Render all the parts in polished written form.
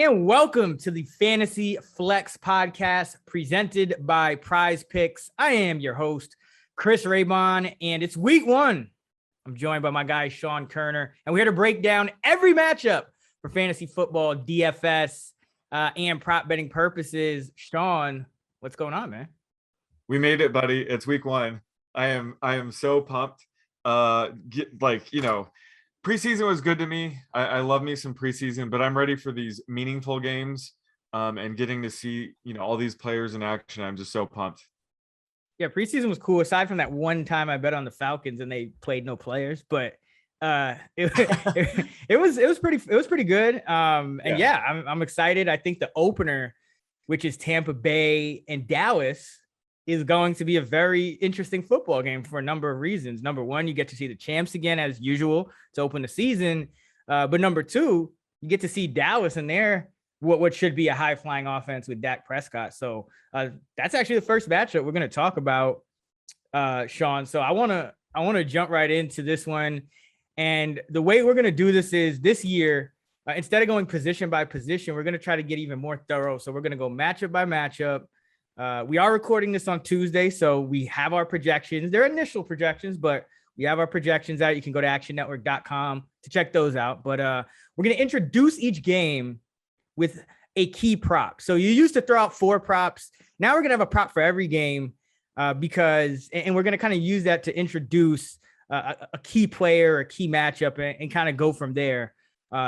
And welcome to the Fantasy Flex podcast presented by Prize Picks. I am your host, Chris Raybon, and it's week one. I'm joined by my guy, Sean Koerner, and we're here to break down every matchup for fantasy football, DFS, and prop betting purposes. Sean, what's going on, man? We made it, buddy. It's week one. I am so pumped. Preseason was good to me. I love me some preseason, but I'm ready for these meaningful games and getting to see, all these players in action. I'm just so pumped. Yeah, preseason was cool. Aside from that one time I bet on the Falcons and they played no players, but it was pretty good. I'm excited. I think the opener, which is Tampa Bay and Dallas, is going to be a very interesting football game for a number of reasons. Number one, you get to see the champs again, as usual, to open the season. But number two, you get to see Dallas and their what should be a high-flying offense with Dak Prescott. So that's actually the first matchup we're going to talk about, Sean. So I want to jump right into this one. And the way we're going to do this is this year, instead of going position by position, we're going to try to get even more thorough. So we're going to go matchup by matchup. We are recording this on Tuesday, so we have our projections. They're initial projections, but we have our projections out. You can go to actionnetwork.com to check those out. But we're going to introduce each game with a key prop. So you used to throw out 4 props. Now we're going to have a prop for every game because we're going to kind of use that to introduce a key player, a key matchup, and kind of go from there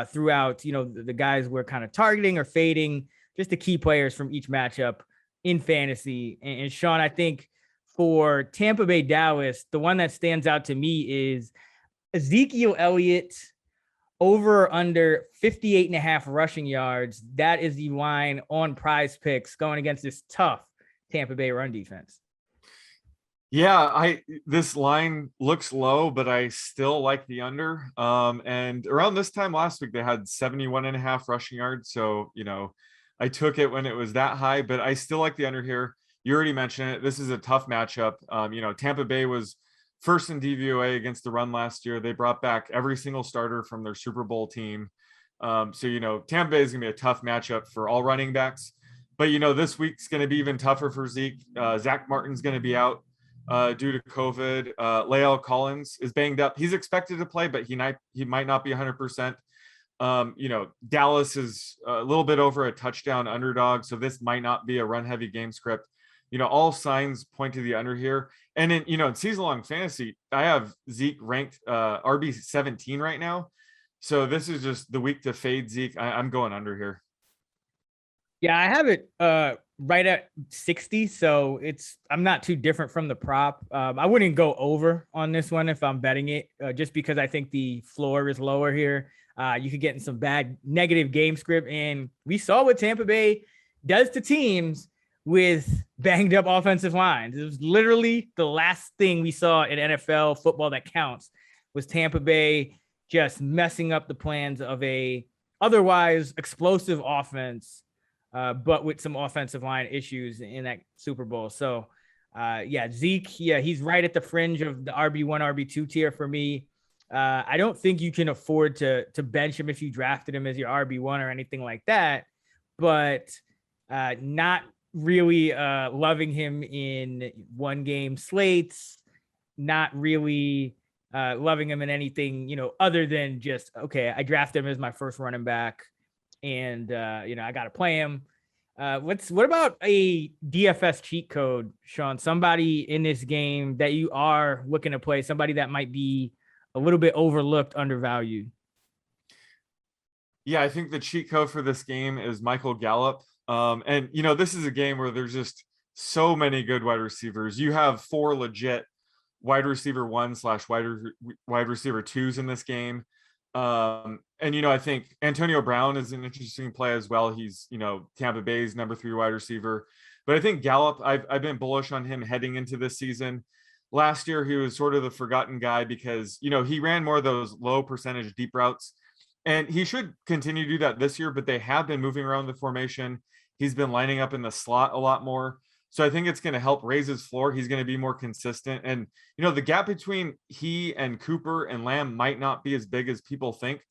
throughout, the guys we're kind of targeting or fading, just the key players from each matchup in fantasy. And Sean, I think for Tampa Bay Dallas, the one that stands out to me is Ezekiel Elliott over or under 58.5 rushing yards. That is the line on Prize Picks going against this tough Tampa Bay run defense. Yeah, this line looks low, but I still like the under. And around this time last week, they had 71.5 rushing yards. So, I took it when it was that high, but I still like the under here. You already mentioned it. This is a tough matchup. Tampa Bay was first in DVOA against the run last year. They brought back every single starter from their Super Bowl team. Tampa Bay is going to be a tough matchup for all running backs. But, this week's going to be even tougher for Zeke. Zach Martin's going to be out due to COVID. Lael Collins is banged up. He's expected to play, but he might not be 100%. Dallas is a little bit over a touchdown underdog, so this might not be a run heavy game script. All signs point to the under here. And in season long fantasy, I have Zeke ranked RB 17 right now. So this is just the week to fade Zeke. I'm going under here. Yeah, I have it right at 60. So I'm not too different from the prop. I wouldn't go over on this one if I'm betting it, just because I think the floor is lower here. You could get in some bad negative game script. And we saw what Tampa Bay does to teams with banged up offensive lines. It was literally the last thing we saw in NFL football that counts was Tampa Bay just messing up the plans of a otherwise explosive offense, but with some offensive line issues in that Super Bowl. So Zeke, he's right at the fringe of the RB1, RB2 tier for me. I don't think you can afford to bench him if you drafted him as your RB1 or anything like that, but not really loving him in one game slates, not really loving him in anything, other than just, okay, I drafted him as my first running back and, I got to play him. What about a DFS cheat code, Sean? Somebody in this game that you are looking to play, somebody that might be a little bit overlooked, undervalued. Yeah, I think the cheat code for this game is Michael Gallup. This is a game where there's just so many good wide receivers. You have 4 legit wide receiver 1/wide receiver 2s in this game. I think Antonio Brown is an interesting play as well. He's, Tampa Bay's number 3 wide receiver. But I think Gallup, I've been bullish on him heading into this season. Last year, he was sort of the forgotten guy because, he ran more of those low percentage deep routes. And he should continue to do that this year, but they have been moving around the formation. He's been lining up in the slot a lot more. So I think it's going to help raise his floor. He's going to be more consistent. And, the gap between he and Cooper and Lamb might not be as big as people think.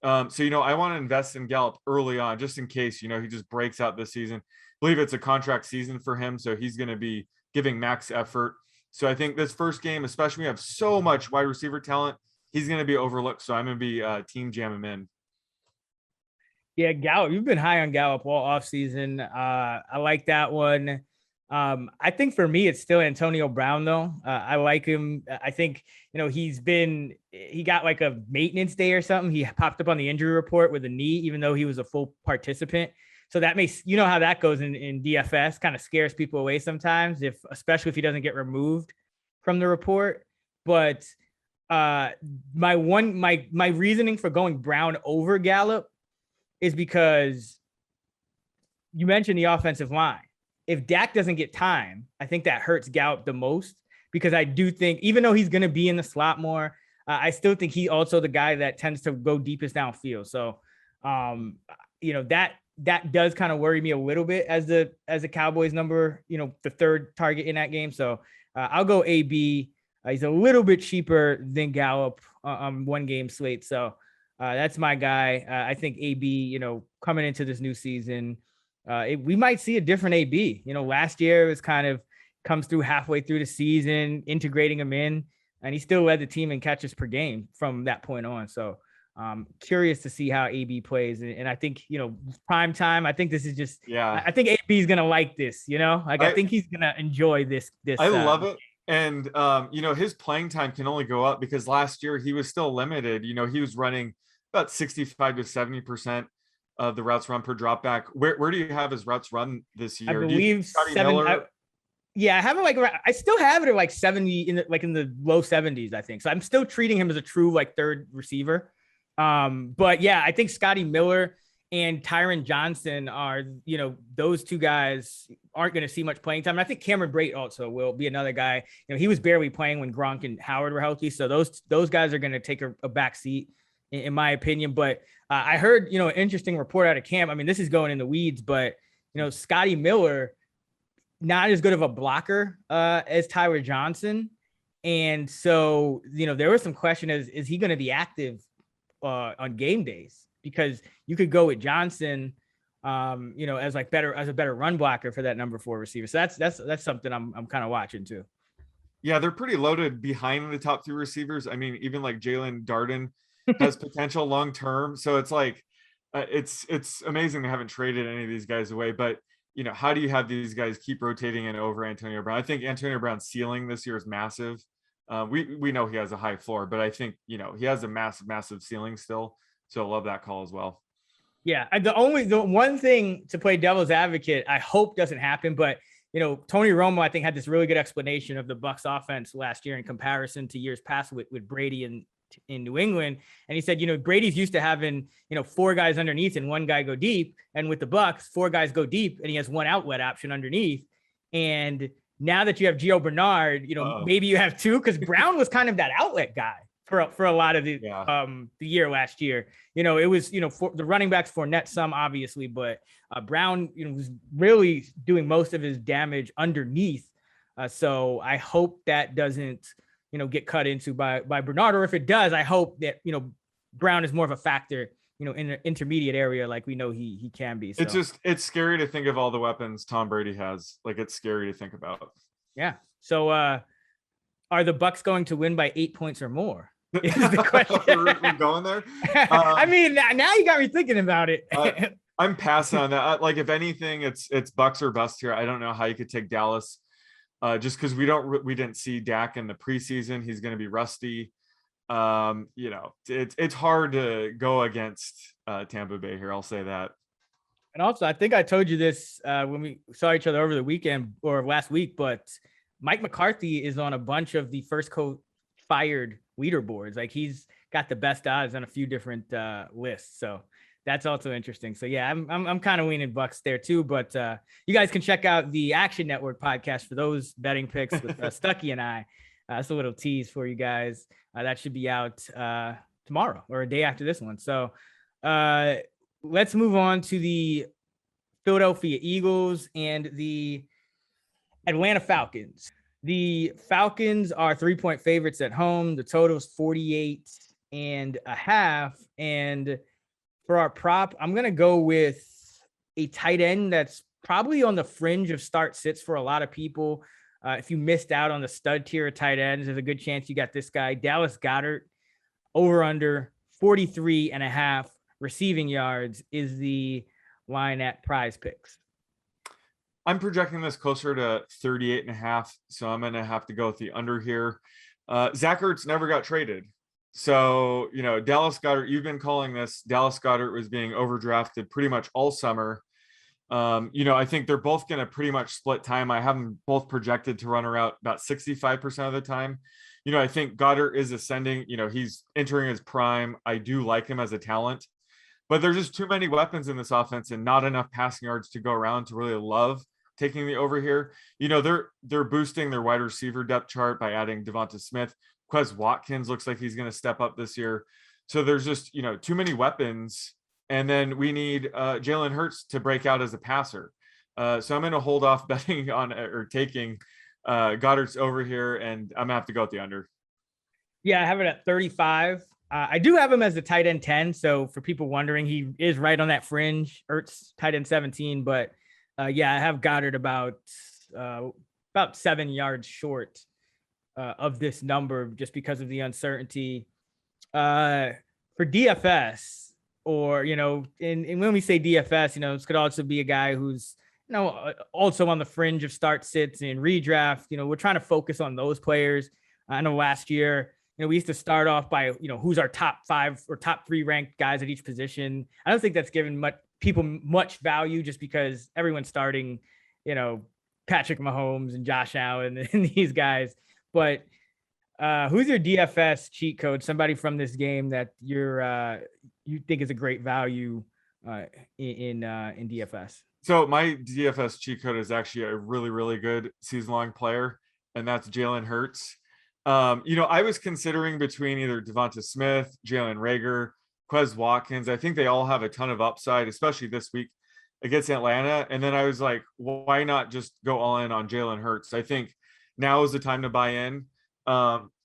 So, I want to invest in Gallup early on, just in case, he just breaks out this season. I believe it's a contract season for him, so he's going to be giving max effort. So I think this first game, especially we have so much wide receiver talent, he's going to be overlooked. So I'm going to be team jam him in. Yeah, Gallup, you've been high on Gallup all offseason. I like that one. I think for me, it's still Antonio Brown, though. I like him. I think, he got like a maintenance day or something. He popped up on the injury report with a knee, even though he was a full participant. So that makes, how that goes in DFS, kind of scares people away sometimes, especially if he doesn't get removed from the report. But my reasoning for going Brown over Gallup is because you mentioned the offensive line. If Dak doesn't get time, I think that hurts Gallup the most, because I do think, even though he's going to be in the slot more, I still think he's also the guy that tends to go deepest downfield. So, that does kind of worry me a little bit as the Cowboys number, the third target in that game. So I'll go AB. He's a little bit cheaper than Gallup on one game slate. So that's my guy. I think AB, coming into this new season, we might see a different AB. Last year it was kind of comes through halfway through the season, integrating him in, and he still led the team in catches per game from that point on. So curious to see how AB plays. And I think, prime time, I think this is just, I think AB is going to like this, I think he's going to enjoy this. I love it. And, his playing time can only go up because last year he was still limited. He was running about 65 to 70% of the routes run per drop back. Where do you have his routes run this year? I believe I have it I still have it at 70 in the low 70s, I think. So I'm still treating him as a true third receiver. But yeah, I think Scotty Miller and Tyron Johnson are, those two guys aren't going to see much playing time. And I think Cameron Brate also will be another guy. He was barely playing when Gronk and Howard were healthy. So those guys are going to take a back seat in my opinion. But I heard, an interesting report out of camp. I mean, this is going in the weeds, but Scotty Miller, not as good of a blocker as Tyler Johnson. And so, there was some question is he going to be active on game days? Because you could go with Johnson, as a better run blocker for that number 4 receiver. So that's something I'm kind of watching too. Yeah, they're pretty loaded behind the top 3 receivers. I mean, even Jalen Darden has potential long term. So it's it's amazing they haven't traded any of these guys away. But how do you have these guys keep rotating in over Antonio Brown? I think Antonio Brown's ceiling this year is massive. We know he has a high floor, but I think he has a massive ceiling still. So I love that call as well. Yeah, the one thing to play devil's advocate, I hope doesn't happen, but Tony Romo, I think, had this really good explanation of the Bucs offense last year in comparison to years past with Brady in New England. And he said, Brady's used to having, 4 guys underneath and 1 guy go deep. And with the Bucs, 4 guys go deep and he has 1 outlet option underneath. And now that you have Gio Bernard, maybe you have 2, because Brown was kind of that outlet guy for a lot of the year last year. It was, for the running backs for net some obviously, but Brown, was really doing most of his damage underneath. So I hope that doesn't, get cut into by Bernard, or if it does, I hope that, Brown is more of a factor, in an intermediate area like we know he can be. So. It's scary to think of all the weapons Tom Brady has. It's scary to think about. Yeah. So are the Bucs going to win by 8 points or more? Is the question. We're going there. I mean, now you got me thinking about it. I'm passing on that. If anything, it's Bucs or bust here. I don't know how you could take Dallas, just because we didn't see Dak in the preseason. He's going to be rusty. It's hard to go against Tampa Bay here. I'll say that. And also, I think I told you this when we saw each other over the weekend or last week, but Mike McCarthy is on a bunch of the first coach fired leaderboards. He's got the best odds on a few different lists. So that's also interesting. So yeah, I'm kind of leaning Bucs there too, but you guys can check out the Action Network podcast for those betting picks with Stucky and I. That's a little tease for you guys. That should be out tomorrow or a day after this one. So let's move on to the Philadelphia Eagles and the Atlanta Falcons. The Falcons are 3-point favorites at home. The total is 48.5. And For our prop, I'm going to go with a tight end that's probably on the fringe of start sits for a lot of people. If you missed out on the stud tier of tight ends, there's a good chance you got this guy, Dallas Goedert, over under 43 and a half receiving yards is the line at Prize Picks. I'm projecting this closer to 38 and a half. So I'm going to have to go with the under here. Zach Ertz never got traded. So, Dallas Goedert, you've been calling this. Dallas Goedert was being overdrafted pretty much all summer. I think they're both going to pretty much split time. I have them both projected to run around about 65% of the time. I think Goddard is ascending. He's entering his prime. I do like him as a talent, but there's just too many weapons in this offense and not enough passing yards to go around to really love taking the over here. They're boosting their wide receiver depth chart by adding Devonta Smith. Quez Watkins looks like he's going to step up this year. So there's just, too many weapons. And then we need Jalen Hurts to break out as a passer. So I'm going to hold off betting on or taking Goddard's over here, and I'm going to have to go with the under. Yeah, I have it at 35. I do have him as the tight end 10. So for people wondering, he is right on that fringe. Ertz tight end 17. But I have Goddard about 7 yards short of this number just because of the uncertainty. For DFS, or, and when we say DFS, this could also be a guy who's, also on the fringe of start sits and redraft. We're trying to focus on those players. I know last year, we used to start off by, who's our top 5 or top 3 ranked guys at each position. I don't think that's given people much value just because everyone's starting, Patrick Mahomes and Josh Allen and these guys. But who's your DFS cheat code? Somebody from this game that you think is a great value in DFS? So my DFS cheat code is actually a really, really good season-long player, and that's Jalen Hurts. I was considering between either Devonta Smith, Jalen Reagor, Quez Watkins. I think they all have a ton of upside, especially this week against Atlanta. And then I was like, why not just go all in on Jalen Hurts? I think now is the time to buy in,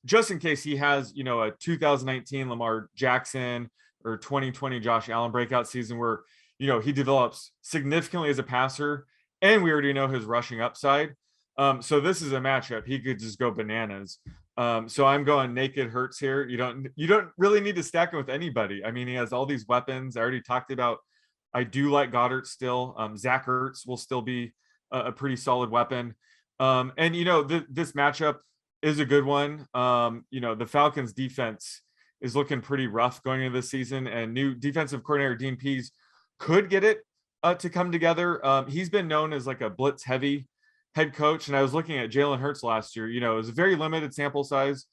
just in case he has, a 2019 Lamar Jackson or 2020 Josh Allen breakout season where, he develops significantly as a passer, and we already know his rushing upside. So this is a matchup. He could just go bananas. So I'm going naked Hurts here. You don't really need to stack him with anybody. I mean, he has all these weapons. I already talked about, I do like Goddard still. Zach Ertz will still be a pretty solid weapon. This matchup is a good one. The Falcons defense is looking pretty rough going into this season, and new defensive coordinator Dean Pease could get it to come together. He's been known as like a blitz heavy head coach. And I was looking at Jalen Hurts last year, it was a very limited sample size,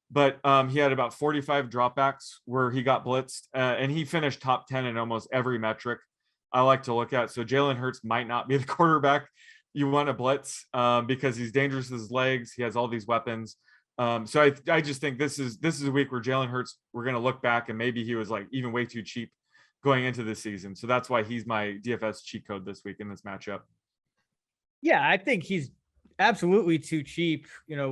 but he had about 45 dropbacks where he got blitzed, and he finished top 10 in almost every metric I like to look at. So Jalen Hurts might not be the quarterback you want to blitz because he's dangerous with his legs. He has all these weapons. So I just think this is a week where Jalen Hurts, we're going to look back and maybe he was like even way too cheap going into this season. So that's why he's my DFS cheat code this week in this matchup. Yeah, I think he's absolutely too cheap,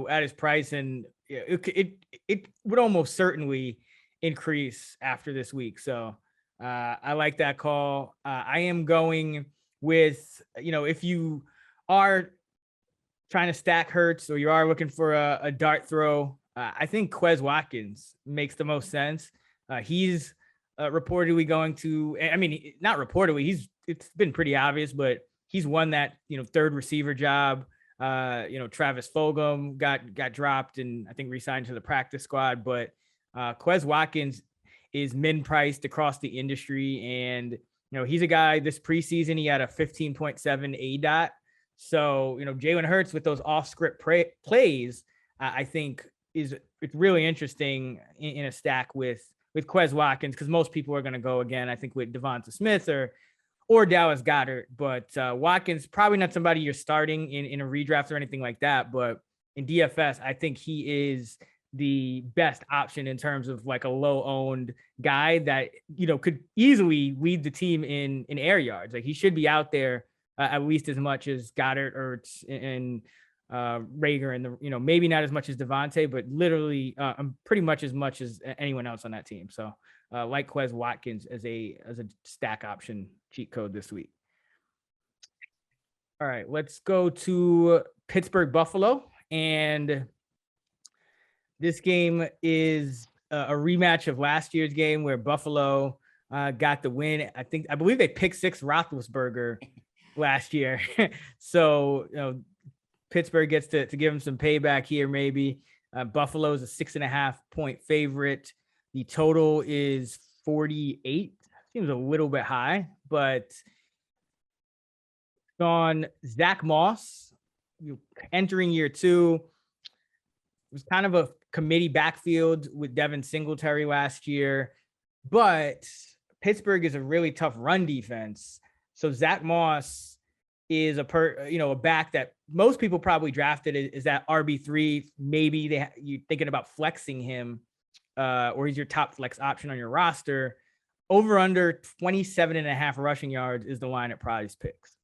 at his price, and it would almost certainly increase after this week. So I like that call. I am going with, if you are trying to stack Hurts or you are looking for a dart throw, I think Quez Watkins makes the most sense. He's reportedly going to, not reportedly, it's been pretty obvious, but he's won that, third receiver job. Travis Fulgham got dropped and I think re-signed to the practice squad, but Quez Watkins is min-priced across the industry. And, he's a guy this preseason, he had a 15.7 ADOT. So, Jalen Hurts with those off-script plays, I think it's really interesting in a stack with Quez Watkins, because most people are going to go again, I think, with Devonta Smith or Dallas Goedert, but Watkins, probably not somebody you're starting in a redraft or anything like that. But in DFS, I think he is the best option in terms of like a low owned guy that, could easily lead the team in air yards. Like he should be out there at least as much as Goddard, Ertz, and Reagor, and maybe not as much as Devontae, but literally pretty much as anyone else on that team. So like Quez Watkins as a stack option cheat code this week. All right, let's go to Pittsburgh Buffalo, and this game is a rematch of last year's game where Buffalo got the win. I believe they picked six Roethlisberger last year. So, Pittsburgh gets to give him some payback here, maybe. Buffalo is a 6.5 point favorite. The total is 48. Seems a little bit high, but on Zach Moss, entering year two, it was kind of a committee backfield with Devin Singletary last year, but Pittsburgh is a really tough run defense. So Zach Moss is a back that most people probably drafted is that RB3. Maybe you're thinking about flexing him, or he's your top flex option on your roster. Over under 27.5 rushing yards is the line at Prize Picks.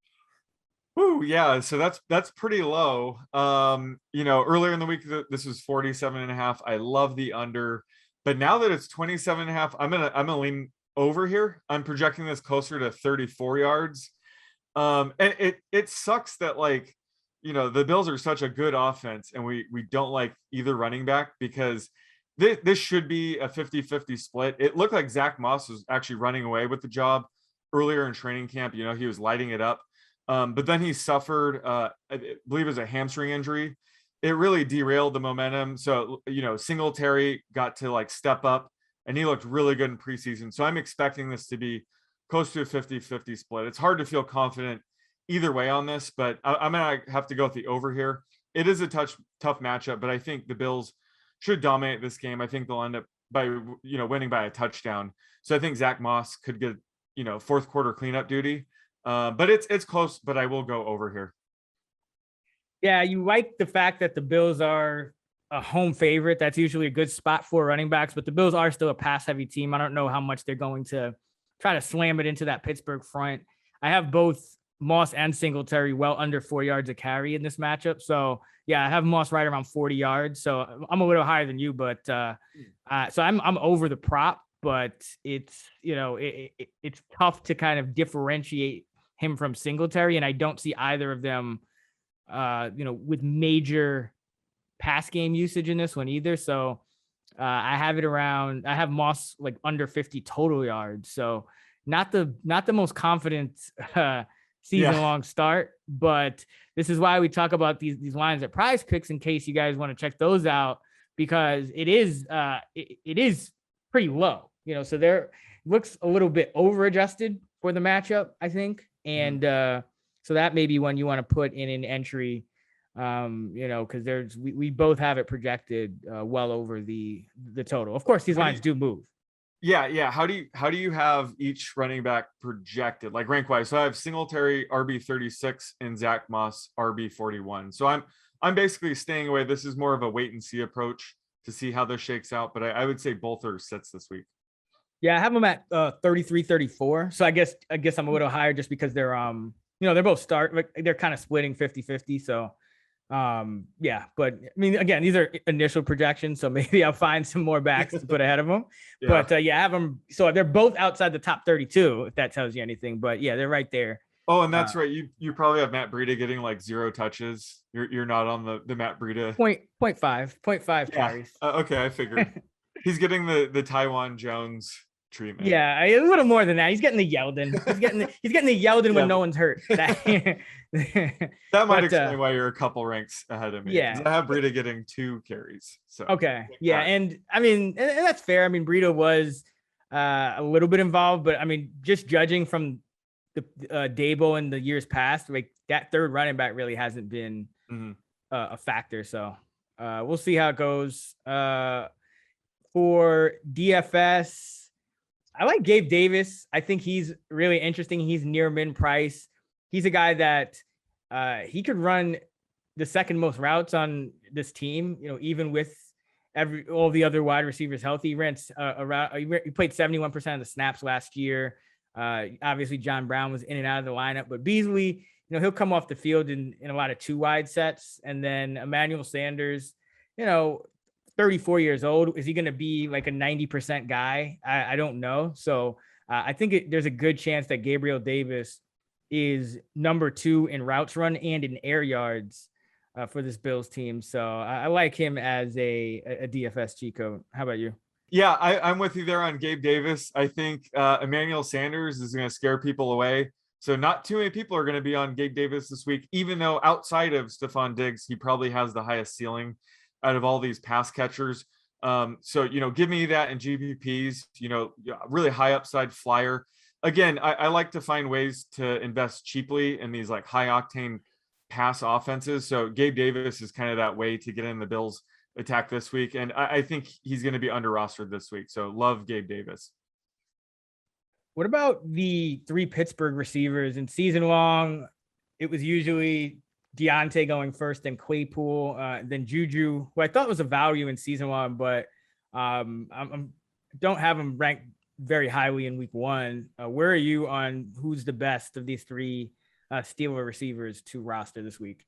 Ooh, yeah. So that's pretty low. Earlier in the week, this was 47.5. I love the under, but now that it's 27.5, I'm gonna lean over here. I'm projecting this closer to 34 yards. And it sucks that the Bills are such a good offense and we don't like either running back, because this should be a 50-50 split. It looked like Zach Moss was actually running away with the job earlier in training camp. He was lighting it up. But then he suffered, I believe it was a hamstring injury. It really derailed the momentum. So, Singletary got to step up and he looked really good in preseason. So I'm expecting this to be close to a 50-50 split. It's hard to feel confident either way on this, but I'm going to have to go with the over here. It is a tough matchup, but I think the Bills should dominate this game. I think they'll end up by, winning by a touchdown. So I think Zach Moss could get, fourth quarter cleanup duty. But it's close, but I will go over here. Yeah, you like the fact that the Bills are a home favorite. That's usually a good spot for running backs, but the Bills are still a pass-heavy team. I don't know how much they're going to try to slam it into that Pittsburgh front. I have both Moss and Singletary well under 4 yards a carry in this matchup. So, yeah, I have Moss right around 40 yards. So I'm a little higher than you, but so I'm over the prop, but it's tough to kind of differentiate him from Singletary, and I don't see either of them, with major pass game usage in this one either. So I have Moss under 50 total yards. So not the most confident season long start, but this is why we talk about these lines at Prize Picks in case you guys want to check those out, because it is pretty low, so there looks a little bit over adjusted for the matchup, I think. And so that may be one you want to put in an entry, because we both have it projected well over the total. Of course, these lines do move. Yeah. How do you have each running back projected, rank wise? So I have Singletary RB36 and Zach Moss RB41. So I'm basically staying away. This is more of a wait and see approach to see how this shakes out. But I would say both are sets this week. Yeah, I have them at 33, 34. So I guess I'm a little higher just because they're they're both they're kind of splitting 50-50. So yeah, but I mean, again, these are initial projections, so maybe I'll find some more backs to put ahead of them. Yeah. But I have them. So they're both outside the top 32, if that tells you anything. But yeah, they're right there. Oh, and that's right. You probably have Matt Breida getting 0 touches. You're not on the Matt Breida 0.5 carries. Okay, I figured. He's getting the Taiwan Jones treatment. Yeah, a little more than that. He's getting the Yeldon. He's getting the Yeldon when no one's hurt. That might explain why you're a couple ranks ahead of me. Yeah, I have Breida getting 2 carries. So okay, yeah, and I mean, and that's fair. I mean, Breida was a little bit involved, but I mean, just judging from the Dable in the years past, that third running back really hasn't been a factor. So we'll see how it goes. For DFS, I like Gabe Davis. I think he's really interesting. He's near min price. He's a guy that he could run the second most routes on this team, even with all the other wide receivers healthy. He ran he played 71% of the snaps last year. Obviously John Brown was in and out of the lineup, but Beasley, he'll come off the field in a lot of 2 wide sets. And then Emmanuel Sanders, 34 years old. Is he going to be like a 90% guy? I don't know. So I think there's a good chance that Gabriel Davis is number 2 in routes run and in air yards for this Bills team. So I like him as a DFS cheat code. How about you? Yeah, I'm with you there on Gabe Davis. I think Emmanuel Sanders is going to scare people away. So not too many people are going to be on Gabe Davis this week, even though outside of Stephon Diggs, he probably has the highest ceiling out of all these pass catchers. So, give me that in GPPs, really high upside flyer. Again, I like to find ways to invest cheaply in these like high octane pass offenses. So Gabe Davis is kind of that way to get in the Bills attack this week. And I think he's going to be under rostered this week. So love Gabe Davis. What about the 3 Pittsburgh receivers? In season long, it was usually Deontay going first, then Claypool, then Juju, who I thought was a value in season 1, but I don't have him ranked very highly in week 1. Where are you on who's the best of these 3 Steeler receivers to roster this week?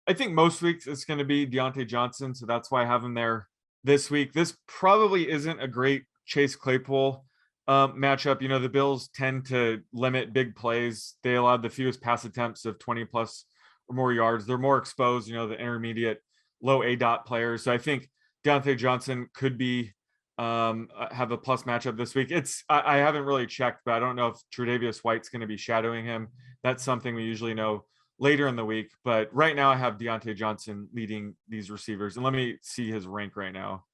I think most weeks it's going to be Deontay Johnson, so that's why I have him there this week. This probably isn't a great Chase Claypool matchup. The Bills tend to limit big plays. They allowed the fewest pass attempts of 20 plus or more yards. They're more exposed, the intermediate low ADOT players. So I think Deontay Johnson could be have a plus matchup this week. I haven't really checked, but I don't know if Tre'Davious White's going to be shadowing him. That's something we usually know later in the week. But right now I have Deontay Johnson leading these receivers. And let me see his rank right now.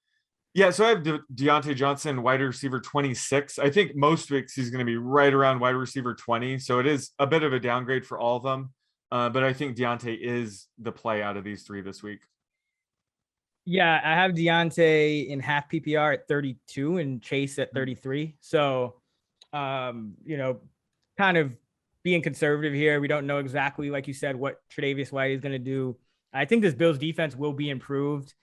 Yeah, so I have Deontay Johnson, wide receiver 26. I think most weeks he's going to be right around wide receiver 20. So it is a bit of a downgrade for all of them. But I think Deontay is the play out of these 3 this week. Yeah, I have Deontay in half PPR at 32 and Chase at 33. So, kind of being conservative here. We don't know exactly, like you said, what Tre'Davious White is going to do. I think this Bills defense will be improved.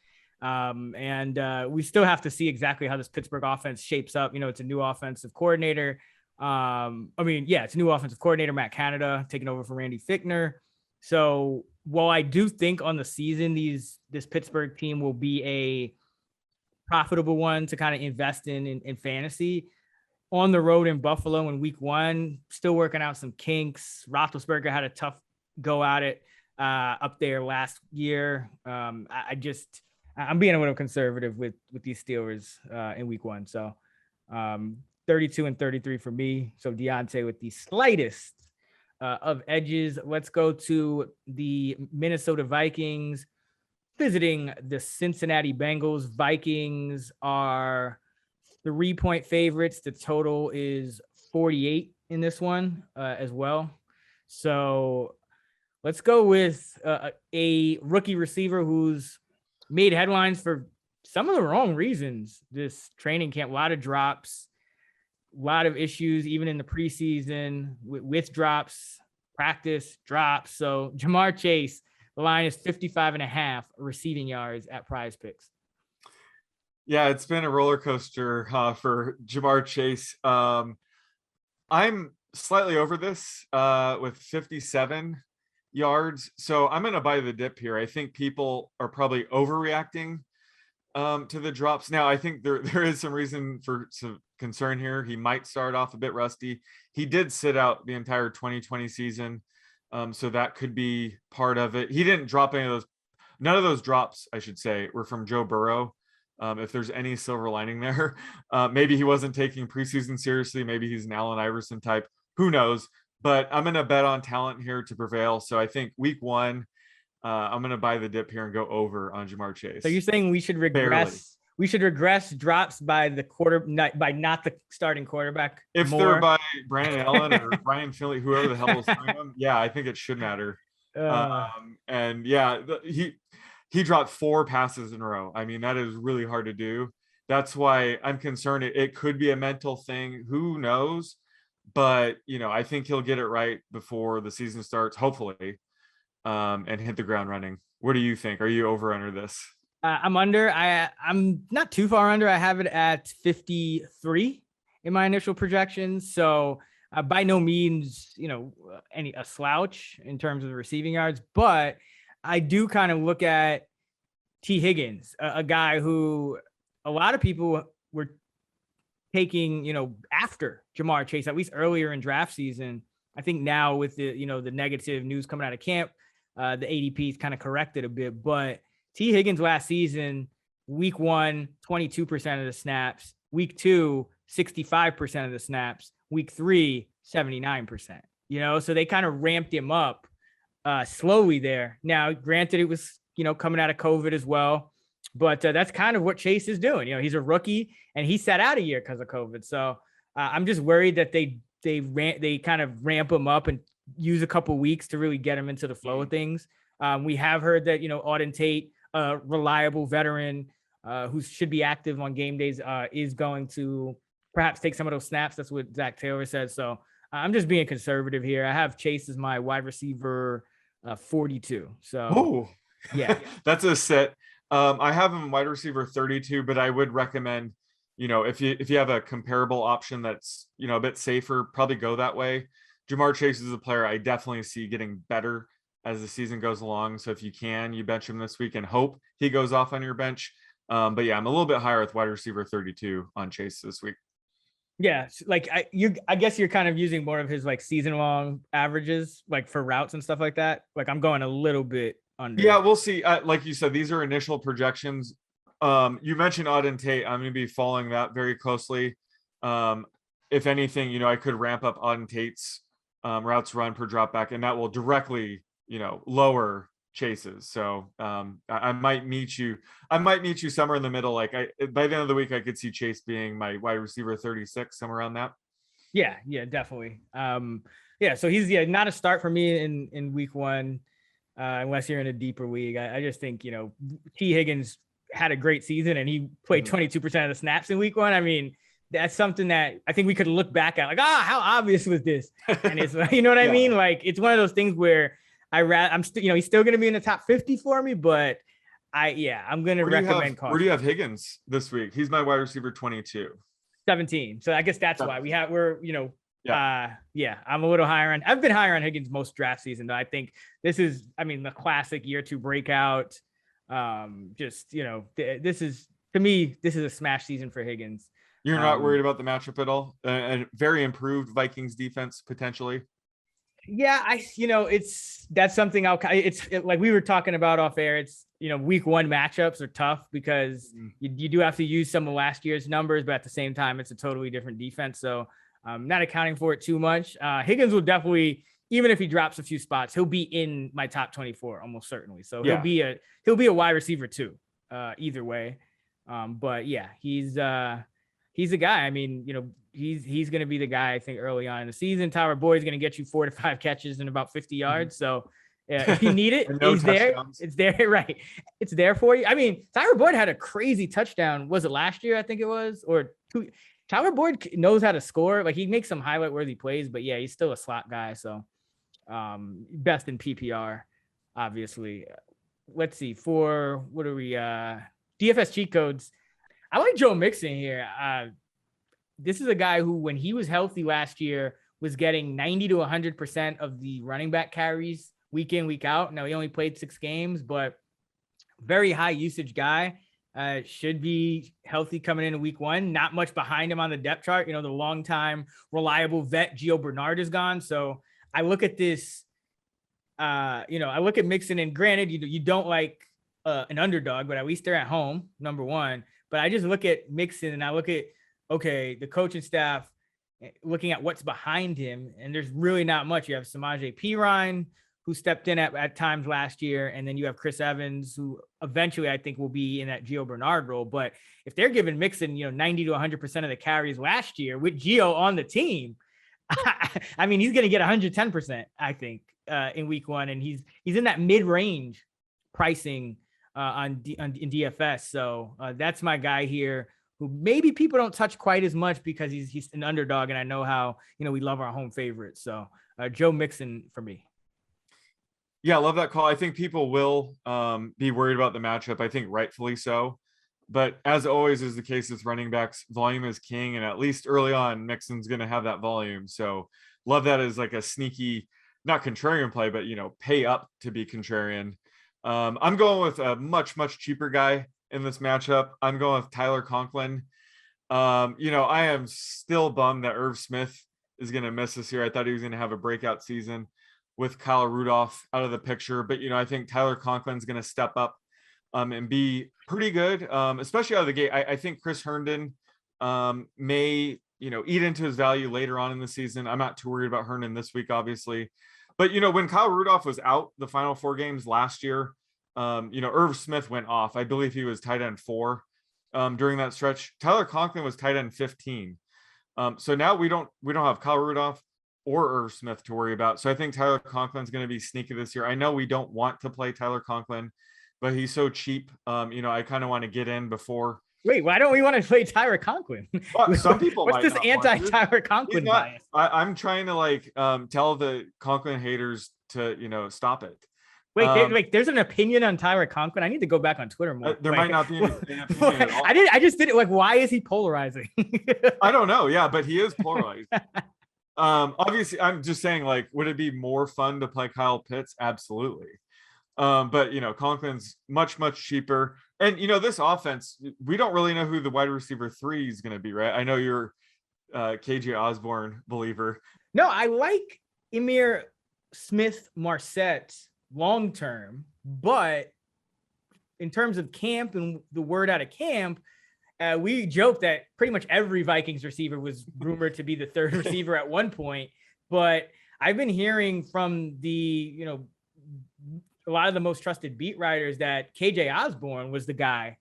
And we still have to see exactly how this Pittsburgh offense shapes up. It's a new offensive coordinator. It's a new offensive coordinator, Matt Canada, taking over for Randy Fichtner. So while I do think on the season, this Pittsburgh team will be a profitable one to kind of invest in fantasy, on the road in Buffalo in week 1, still working out some kinks. Roethlisberger had a tough go at it up there last year. I'm being a little conservative with these Steelers in week 1. So 32 and 33 for me. So Deontay with the slightest of edges. Let's go to the Minnesota Vikings visiting the Cincinnati Bengals. Vikings are 3-point favorites. The total is 48 in this one as well. So let's go with a rookie receiver who's made headlines for some of the wrong reasons this training camp. A lot of drops, a lot of issues, even in the preseason with drops, practice drops. So Jamar Chase, the line is 55.5 receiving yards at Prize Picks. Yeah, it's been a roller coaster for Jamar Chase. I'm slightly over this with 57 yards. So I'm going to buy the dip here. I think people are probably overreacting to the drops. Now, I think there is some reason for some concern here. He might start off a bit rusty. He did sit out the entire 2020 season. So that could be part of it. He didn't drop any of those. None of those drops, I should say, were from Joe Burrow. If there's any silver lining there, maybe he wasn't taking preseason seriously. Maybe he's an Allen Iverson type. Who knows? But I'm going to bet on talent here to prevail. So I think week 1, I'm going to buy the dip here and go over on Jamar Chase. So you're saying we should regress? Barely. We should regress drops by not the starting quarterback. If they're by Brandon Allen or Ryan Finley, whoever the hell is throwing them, yeah, I think it should matter. And yeah, he dropped 4 passes in a row. I mean, that is really hard to do. That's why I'm concerned. It could be a mental thing. Who knows? But, I think he'll get it right before the season starts, hopefully, and hit the ground running. What do you think? Are you over under this? I'm under. I'm not too far under. I have it at 53 in my initial projections. So by no means, a slouch in terms of the receiving yards, but I do kind of look at T. Higgins, a guy who a lot of people were taking, after Jamar Chase, at least earlier in draft season. I think now with the, the negative news coming out of camp, the ADP's kind of corrected a bit. But T. Higgins last season, week 1, 22% of the snaps. Week 2, 65% of the snaps. Week 3, 79%. So they kind of ramped him up slowly there. Now, granted, it was, coming out of COVID as well. But that's kind of what Chase is doing. He's a rookie and he sat out a year because of COVID. So I'm just worried that they kind of ramp him up and use a couple weeks to really get him into the flow of things. We have heard that, Auden Tate, a reliable veteran who should be active on game days, is going to perhaps take some of those snaps. That's what Zach Taylor said. So I'm just being conservative here. I have Chase as my wide receiver 42. So yeah, that's a set. I have him wide receiver 32, but I would recommend, if you have a comparable option that's, a bit safer, probably go that way. Jamar Chase is a player I definitely see getting better as the season goes along. So if you can, you bench him this week and hope he goes off on your bench. But yeah, I'm a little bit higher with wide receiver 32 on Chase this week. Yeah, like I guess you're kind of using more of his like season long averages, like for routes and stuff like that. Like I'm going a little bit under. Yeah, we'll see. Like you said, these are initial projections. You mentioned Auden Tate. I'm going to be following that very closely. If anything, I could ramp up Auden Tate's routes run per drop back, and that will directly, lower Chase's. So I might meet you. I might meet you somewhere in the middle. Like by the end of the week, I could see Chase being my wide receiver 36, somewhere around that. Yeah, definitely. So he's not a start for me in week 1. Unless you're in a deeper league. I just think, T. Higgins had a great season and he played 22% of the snaps in week 1. I mean, that's something that I think we could look back at like, how obvious was this? And it's, you know what I mean? Like, it's one of those things where I'm still, he's still going to be in the top 50 for me, but I'm going to recommend caution. Where do you have Higgins this week? He's my wide receiver 22. 17. So I guess that's why I'm a little higher on. I've been higher on Higgins most draft season, though. I think this is, the classic year 2 breakout. This is, to me, this is a smash season for Higgins. You're not worried about the matchup at all? A very improved Vikings defense potentially. Yeah, that's something it's like we were talking about off air. It's, week 1 matchups are tough because you do have to use some of last year's numbers, but at the same time, it's a totally different defense. So I'm not accounting for it too much. Higgins will definitely, even if he drops a few spots, he'll be in my top 24 almost certainly. So he'll be a wide receiver too, either way. But yeah, he's a guy. He's going to be the guy, I think, early on in the season. Tyler Boyd's going to get you 4 to 5 catches and about 50 yards. So if you need it, he's touchdowns. There. It's there, right? It's there for you. Tyler Boyd had a crazy touchdown. Was it last year? I think it was, or 2. Tyler Boyd knows how to score. Like, he makes some highlight-worthy plays, but yeah, he's still a slot guy. So best in PPR, obviously. Let's see. For what are we? DFS cheat codes. I like Joe Mixon here. This is a guy who, when he was healthy last year, was getting 90 to 100% of the running back carries week in, week out. Now, he only played 6 games, but very high usage guy. Should be healthy coming into week 1. Not much behind him on the depth chart. The longtime reliable vet Gio Bernard is gone. So I look at this, I look at Mixon, and granted, you don't like an underdog, but at least they're at home, number 1. But I just look at Mixon and I look at, the coaching staff looking at what's behind him, and there's really not much. You have Samaje Perine, who stepped in at times last year, and then you have Chris Evans, who eventually I think will be in that Gio Bernard role. But if they're giving Mixon, 90 to 100% of the carries last year with Gio on the team, he's going to get 110%, I think, in week 1, and he's in that mid-range pricing in DFS. So that's my guy here, who maybe people don't touch quite as much because he's an underdog, and I know how we love our home favorites. So Joe Mixon for me. Yeah, I love that call. I think people will be worried about the matchup. I think rightfully so. But as always is the case with running backs, volume is king. And at least early on, Mixon's going to have that volume. So love that as like a sneaky, not contrarian play, but, pay up to be contrarian. I'm going with a much cheaper guy in this matchup. I'm going with Tyler Conklin. I am still bummed that Irv Smith is going to miss this year. I thought he was going to have a breakout season with Kyle Rudolph out of the picture, but I think Tyler Conklin's going to step up and be pretty good, especially out of the gate. I think Chris Herndon may eat into his value later on in the season. I'm not too worried about Herndon this week, obviously, but when Kyle Rudolph was out the final 4 games last year, Irv Smith went off. I believe he was tight end 4 during that stretch. Tyler Conklin was tight end 15. So now we don't have Kyle Rudolph or Irv Smith to worry about. So I think Tyler Conklin's going to be sneaky this year. I know we don't want to play Tyler Conklin, but he's so cheap. I kind of want to get in before. Wait, why don't we want to play Tyler Conklin? Well, some people. What's this anti-Tyler Conklin bias? I'm trying to tell the Conklin haters to stop it. Wait, there's an opinion on Tyler Conklin. I need to go back on Twitter more. There might not be an opinion at all. I just did it. Why is he polarizing? I don't know. Yeah, but he is polarized. Obviously, I'm just saying, would it be more fun to play Kyle Pitts? Absolutely. But Conklin's much cheaper. And this offense, we don't really know who the wide receiver 3 is going to be, right? I know you're KJ Osborne believer. No, I like Emir Smith-Marset long term, but in terms of camp and the word out of camp, we joked that pretty much every Vikings receiver was rumored to be the 3rd receiver at one point. But I've been hearing from the a lot of the most trusted beat writers that KJ Osborne was the guy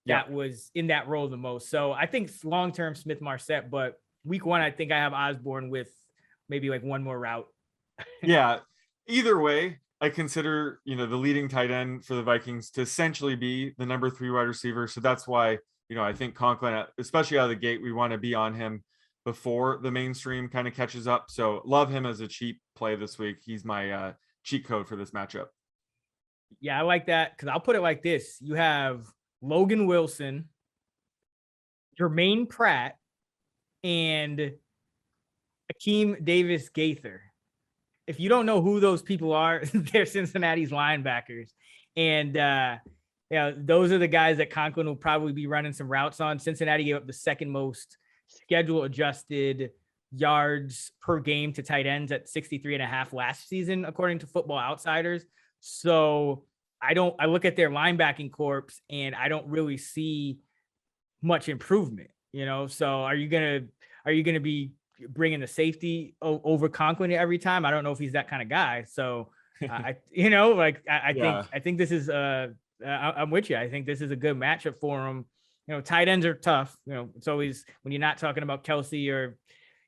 that was in that role the most. So I think long-term Smith-Marset, but week 1, I think I have Osborne with maybe one more route. Yeah. Either way, I consider, the leading tight end for the Vikings to essentially be the number 3 wide receiver. So that's why, I think Conklin, especially out of the gate, we want to be on him before the mainstream kind of catches up. So love him as a cheap play this week. He's my cheat code for this matchup. Yeah, I like that because I'll put it like this. You have Logan Wilson, Jermaine Pratt, and Akeem Davis Gaither. If you don't know who those people are, they're Cincinnati's linebackers. And those are the guys that Conklin will probably be running some routes on. Cincinnati gave up the 2nd most schedule adjusted yards per game to tight ends at 63.5 last season, according to Football Outsiders. So I look at their linebacking corps and I don't really see much improvement, so are you going to be bringing the safety over Conklin every time? I don't know if he's that kind of guy. So I think this is I'm with you. I think this is a good matchup for him. Tight ends are tough. It's always when you're not talking about Kelsey or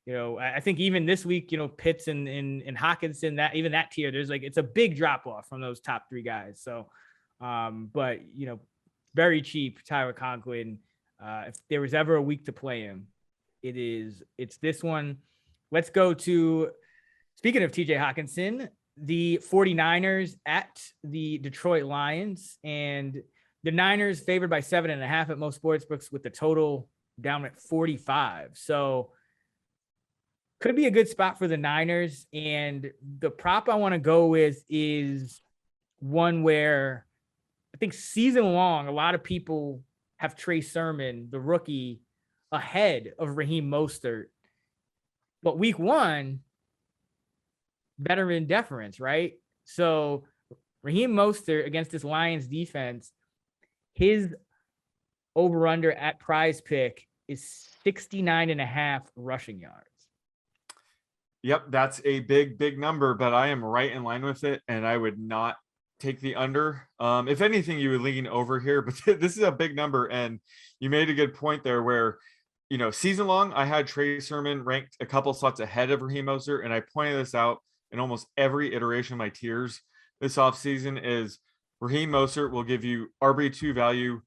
I think even this week, Pitts and Hockenson, that even that tier, there's it's a big drop off from those top 3 guys. So, but very cheap Tyler Conklin. If there was ever a week to play him, it's this one. Let's go to, speaking of TJ Hockenson, the 49ers at the Detroit Lions, and the Niners favored by 7.5 at most sportsbooks with the total down at 45. So could be a good spot for the Niners. And the prop I want to go with is one where I think season long, a lot of people have Trey Sermon, the rookie, ahead of Raheem Mostert. But week 1, veteran deference, right? So Raheem Mostert against this Lions defense, his over-under at Prize Pick is 69.5 rushing yards. Yep, that's a big number, but I am right in line with it, and I would not take the under. If anything, you would lean over here, but this is a big number, and you made a good point there where, season long, I had Trey Sermon ranked a couple slots ahead of Raheem Mostert, and I pointed this out in almost every iteration of my tiers this offseason is Raheem Mostert will give you RB2 value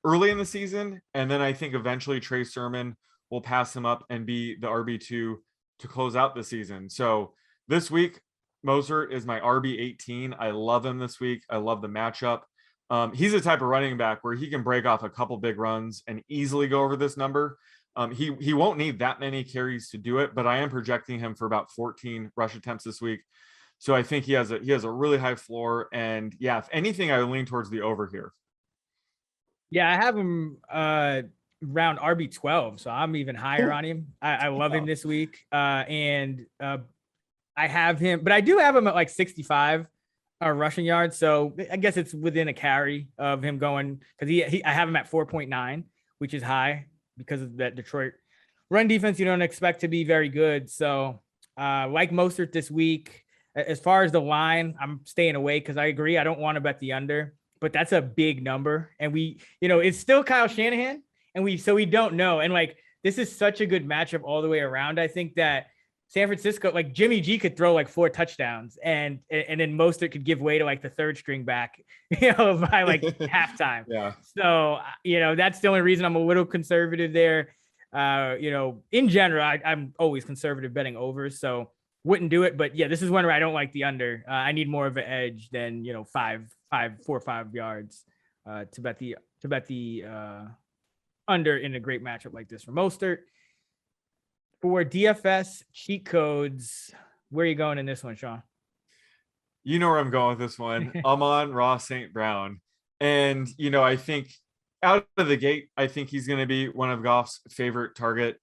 early in the season, and then I think eventually Trey Sermon will pass him up and be the RB2 to close out the season. So this week, Mostert is my RB18. I love him this week. I love the matchup. He's the type of running back where he can break off a couple big runs and easily go over this number. He won't need that many carries to do it, but I am projecting him for about 14 rush attempts this week. So I think he has a really high floor. And yeah, if anything, I would lean towards the over here. Yeah, I have him around RB12, so I'm even higher on him. I love him this week. And I have him, but I do have him at like 65 rushing yards. So I guess it's within a carry of him going, because I have him at 4.9, which is high because of that Detroit run defense. You don't expect to be very good. So like Mostert this week, as far as the line, I'm staying away because I agree. I don't want to bet the under, but that's a big number. And it's still Kyle Shanahan, and we don't know. And like, this is such a good matchup all the way around. I think that San Francisco, like Jimmy G could throw like 4 touchdowns and then Mostert could give way to like the third string back, by like halftime. Yeah. So, that's the only reason I'm a little conservative there. In general, I'm always conservative betting overs, so wouldn't do it. But yeah, this is one where I don't like the under. I need more of an edge than, 4 or 5 yards to bet the under in a great matchup like this for Mostert. For DFS cheat codes, where are you going in this one, Sean? You know where I'm going with this one. I'm on Ross St. Brown. And, I think out of the gate, I think he's going to be one of Goff's favorite target.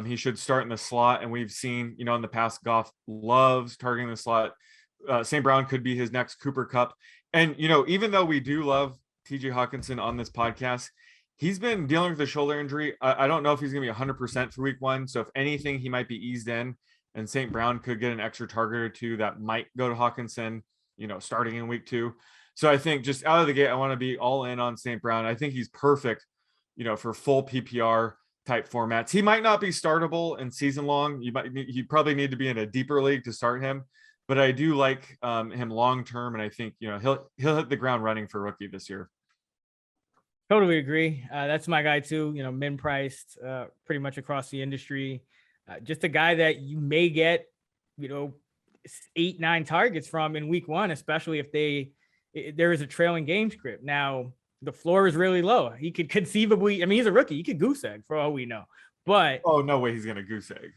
He should start in the slot. And we've seen, in the past, Goff loves targeting the slot. St. Brown could be his next Cooper Kupp. And, even though we do love TJ Hawkinson on this podcast, he's been dealing with a shoulder injury. I don't know if he's going to be 100% for week 1. So if anything, he might be eased in, and St. Brown could get an extra target or two that might go to Hawkinson, starting in week 2. So I think just out of the gate, I want to be all in on St. Brown. I think he's perfect, for full PPR type formats. He might not be startable in season long. You probably need to be in a deeper league to start him, but I do like him long term, and I think he'll hit the ground running for rookie this year. Totally agree. That's my guy too. Min priced pretty much across the industry. Just a guy that you may get, 8-9 targets from in week 1, especially if there is a trailing game script. Now the floor is really low. He could conceivably, he's a rookie. He could goose egg for all we know. But oh, no way he's gonna goose egg.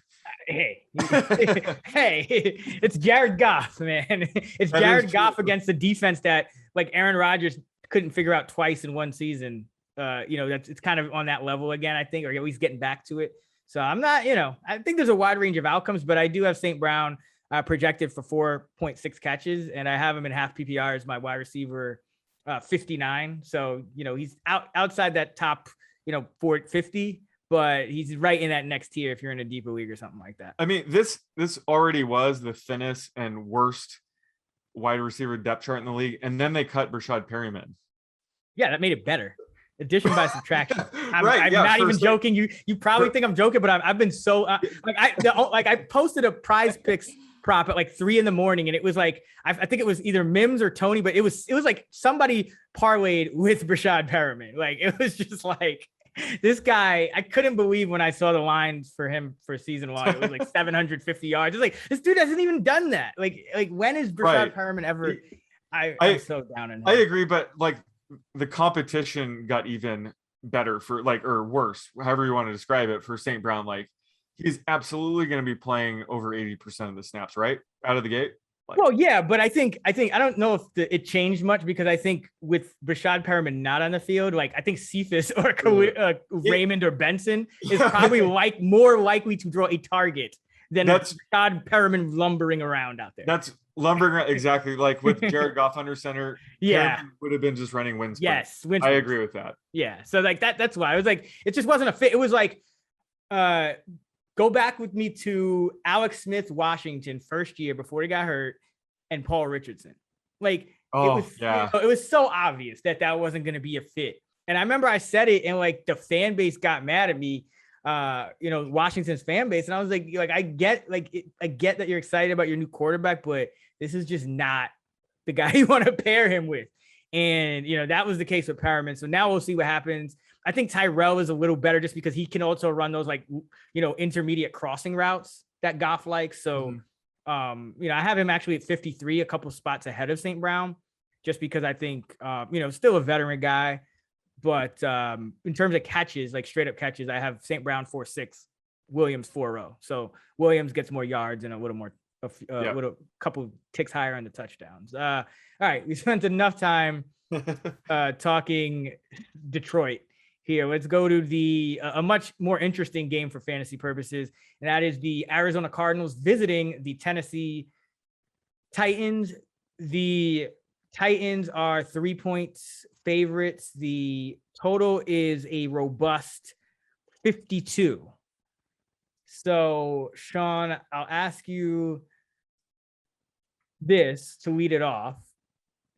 Hey, it's Jared Goff, man. It's Jared Goff against the defense that like Aaron Rodgers couldn't figure out twice in one season. It's kind of on that level again, I think, or at least getting back to it. So I'm not, I think there's a wide range of outcomes, but I do have St. Brown projected for 4.6 catches, and I have him in half PPR as my wide receiver 59. So, he's outside that top, 450, but he's right in that next tier if you're in a deeper league or something like that. This already was the thinnest and worst wide receiver depth chart in the league, and then they cut Brashad Perryman. Yeah, that made it better. Addition by subtraction. I'm not even joking. You probably think I'm joking, but I've been so I posted a Prize Picks prop at like 3 a.m, and it was like I think it was either Mims or Tony, but it was like somebody parlayed with Brashad Perriman. Like it was just like this guy. I couldn't believe when I saw the lines for him for season 1. It was like 750 yards. It's like this dude hasn't even done that. Like when is Brashad Perriman ever? I'm so down in him. I agree, but like the competition got even better for or worse, however you want to describe it, for St. Brown. Like he's absolutely going to be playing over 80% of the snaps right out of the gate. Well, yeah, but I think I don't know if it changed much, because I think with Brashad Perriman not on the field, like I think Cephas or Raymond or Benson is probably more likely to draw a target than Brashad Perriman lumbering around out there. That's lumbering exactly like with Jared Goff under center. Yeah, Perriman would have been just running wind sprint. Yes, wind I sprint. agree with that. Yeah, so like that's why I was like, it just wasn't a fit. It was like, go back with me to Alex Smith, Washington, first year before he got hurt, and Paul Richardson. Like, it was so obvious that wasn't going to be a fit. And I remember I said it, and like the fan base got mad at me, Washington's fan base. And I was like I get that you're excited about your new quarterback, but this is just not the guy you want to pair him with. And, that was the case with Perriman. So now we'll see what happens. I think Tyrell is a little better just because he can also run those intermediate crossing routes that Goff likes. So, I have him actually at 53, a couple spots ahead of St. Brown, just because I think, still a veteran guy. But in terms of catches, like straight up catches, I have St. Brown 4.6, Williams 4.0. So Williams gets more yards and a little more Yeah. with a couple ticks higher on the touchdowns. All right, we spent enough time talking Detroit here. Let's go to the a much more interesting game for fantasy purposes, and that is the Arizona Cardinals visiting the Tennessee Titans. The Titans are 3 points favorites. The total is a robust 52. So, Sean, I'll ask you this to lead it off.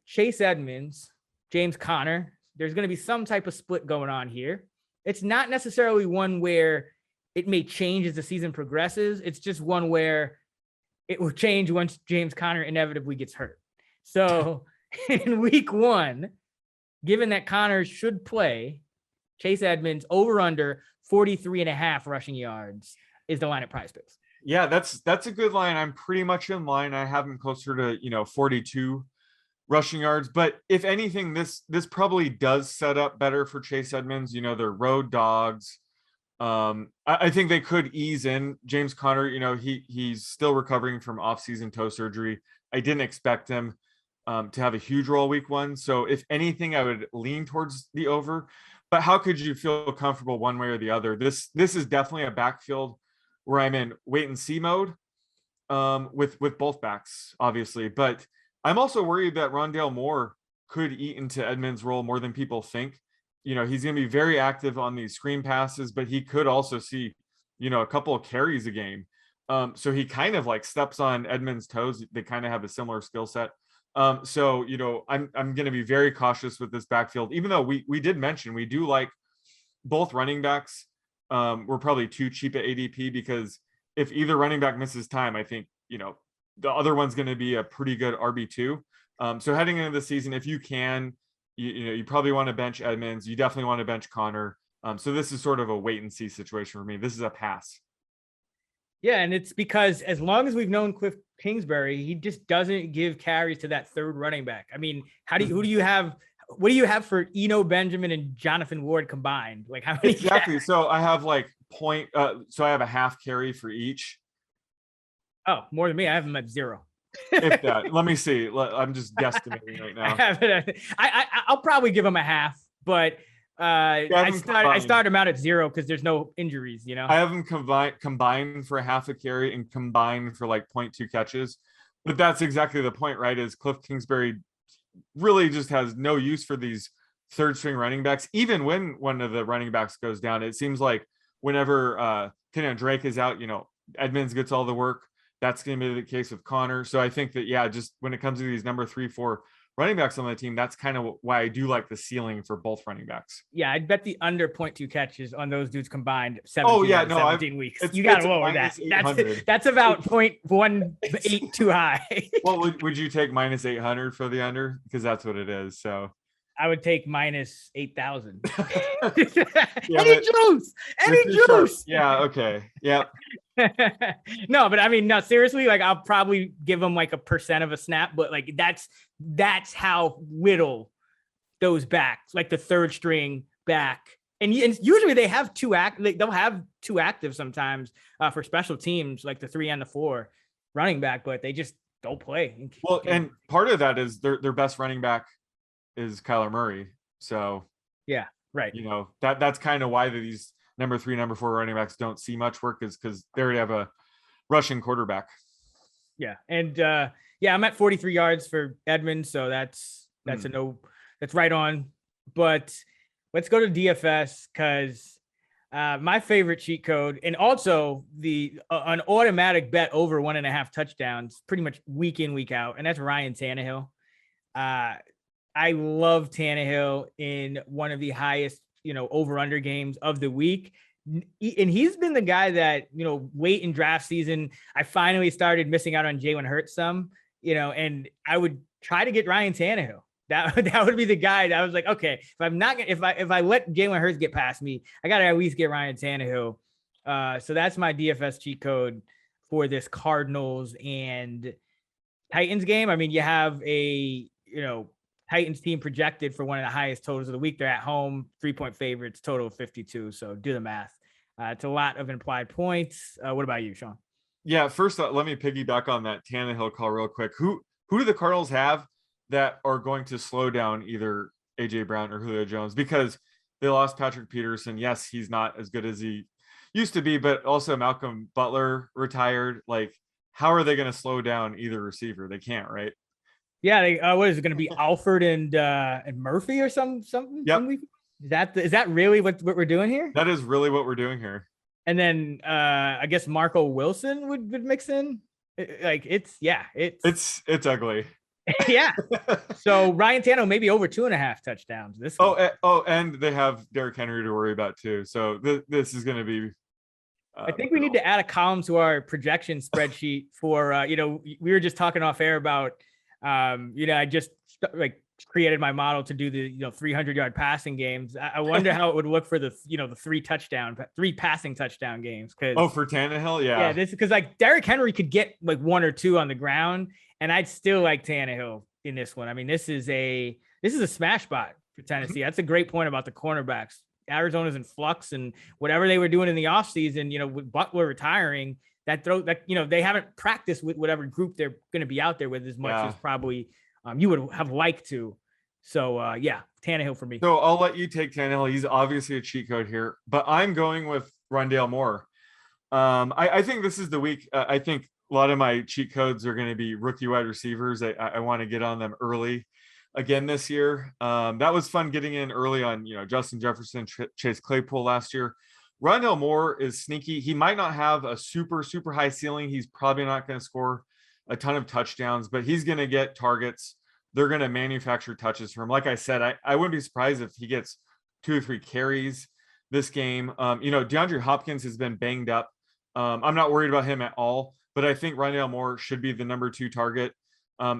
Chase Edmonds, James Conner, there's going to be some type of split going on here. It's not necessarily one where it may change as the season progresses. It's just one where it will change once James Conner inevitably gets hurt. So in week 1, given that Conner should play, Chase Edmonds over under 43.5 rushing yards is the line at PrizePicks. Yeah, that's a good line. I'm pretty much in line. I have him closer to 42 rushing yards. But if anything, this probably does set up better for Chase Edmonds. They're road dogs. I think they could ease in James Conner. He's still recovering from off-season toe surgery. I didn't expect him to have a huge role week 1. So if anything, I would lean towards the over. But how could you feel comfortable one way or the other? This is definitely a backfield where I'm in wait and see mode with both backs, obviously. But I'm also worried that Rondale Moore could eat into Edmonds' role more than people think. He's going to be very active on these screen passes, but he could also see, a couple of carries a game. So he kind of like steps on Edmonds' toes. They kind of have a similar skill set. So, I'm going to be very cautious with this backfield, even though we did mention we do like both running backs. We're probably too cheap at ADP because if either running back misses time, I think, the other one's going to be a pretty good RB2. So heading into the season, if you can, you probably want to bench Edmonds. You definitely want to bench Conner. So this is sort of a wait and see situation for me. This is a pass. Yeah, and it's because as long as we've known Cliff Kingsbury, he just doesn't give carries to that third running back. I mean, who do you have? What do you have for Eno Benjamin and Jonathan Ward combined? Like how many? Exactly. Carries? So I have so I have a half carry for each. Oh, more than me. I have them at 0. If that, let me see. I'm just guesstimating right now. I'll probably give him a half, but I started him out at 0 because there's no injuries. I have them combined for a half a carry and combined for like 0.2 catches. But that's exactly the point, right? Is Cliff Kingsbury really just has no use for these third string running backs. Even when one of the running backs goes down, it seems like whenever Kenyon Drake is out, Edmonds gets all the work. That's going to be the case with Conner. So I think that, just when it comes to these number 3, 4 running backs on the team, that's kind of why I do like the ceiling for both running backs. Yeah, I'd bet the under 0.2 catches on those dudes combined 17 weeks. You got to lower that. That's about 0.18 too high. Well, would you take minus 800 for the under? Because that's what it is. So I would take minus 8,000. Yeah, any juice. Yeah. Okay. Yeah. No, but I mean, no, seriously, like I'll probably give them like a % of a snap, but like that's how little those backs, like the third string back, and usually they have they'll have 2 active sometimes for special teams, like the 3 and the 4 running back, but they just don't play. Well, and part of that is their best running back is Kyler Murray. So yeah, right. That's kind of why these number 3, number 4 running backs don't see much work, is because they already have a rushing quarterback. Yeah. And I'm at 43 yards for Edmonds. So that's a no, that's right on. But let's go to DFS because my favorite cheat code, and also an automatic bet over 1.5 touchdowns pretty much week in, week out. And that's Ryan Tannehill. I love Tannehill in one of the highest, over-under games of the week. And he's been the guy that, late in draft season, I finally started missing out on Jalen Hurts some, and I would try to get Ryan Tannehill. That would be the guy that I was like, okay, if I let Jalen Hurts get past me, I got to at least get Ryan Tannehill. So that's my DFS cheat code for this Cardinals and Titans game. I mean, you have a, Titans team projected for one of the highest totals of the week. They're at home, 3-point favorites, total of 52. So do the math. It's a lot of implied points. What about you, Sean? Yeah, first let me piggyback on that Tannehill call real quick. Who do the Cardinals have that are going to slow down either AJ Brown or Julio Jones? Because they lost Patrick Peterson. Yes, he's not as good as he used to be, but also Malcolm Butler retired. Like, how are they going to slow down either receiver? They can't, right? Yeah, what is it going to be? Alford and Murphy or something? Yep. Is that really what we're doing here? That is really what we're doing here. And then I guess Marco Wilson would mix in. It's ugly. Yeah. So Ryan Tannehill maybe over 2.5 touchdowns this week. And they have Derrick Henry to worry about too. So this is going to be. I think we need to add a column to our projection spreadsheet for we were just talking off air about I just created my model to do the 300-yard passing games. I wonder how it would look for the the 3 passing touchdown games. For Tannehill, yeah, this because Derrick Henry could get 1 or 2 on the ground, and I'd still like Tannehill in this one. I mean, this is a smash spot for Tennessee. That's a great point about the cornerbacks. Arizona's in flux, and whatever they were doing in the offseason, with Butler retiring, they haven't practiced with whatever group they're going to be out there with as much as probably you would have liked to. So Tannehill for me. So I'll let you take Tannehill. He's obviously a cheat code here, but I'm going with Rondale Moore. I think this is the week. I think a lot of my cheat codes are going to be rookie wide receivers. I want to get on them early again this year. That was fun getting in early on, Justin Jefferson, Chase Claypool last year. Rondale Moore is sneaky. He might not have a super, super high ceiling. He's probably not going to score a ton of touchdowns, but he's going to get targets. They're going to manufacture touches for him. Like I said, I wouldn't be surprised if he gets 2 or 3 carries this game. DeAndre Hopkins has been banged up. I'm not worried about him at all, but I think Rondale Moore should be the number 2 target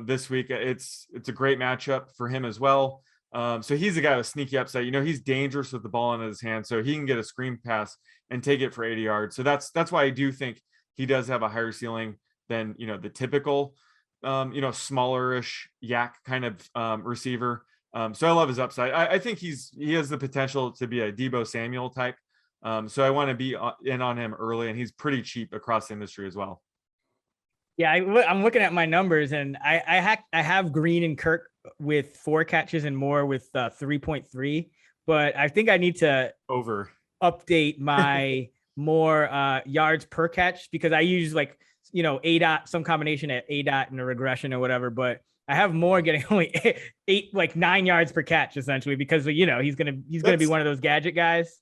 this week. It's a great matchup for him as well. So he's a guy with sneaky upside. He's dangerous with the ball in his hand, so he can get a screen pass and take it for 80 yards. So that's why I do think he does have a higher ceiling than the typical smallerish yak kind of receiver. So I love his upside. I think he has the potential to be a Deebo Samuel type. So I want to be in on him early, and he's pretty cheap across the industry as well. Yeah, I'm looking at my numbers, and I have Green and Kirk with 4 catches and more with 3.3, but I think I need to update my more yards per catch, because I use ADOT, some combination at ADOT and a regression or whatever, but I have more getting only 9 yards per catch essentially, because he's gonna be one of those gadget guys.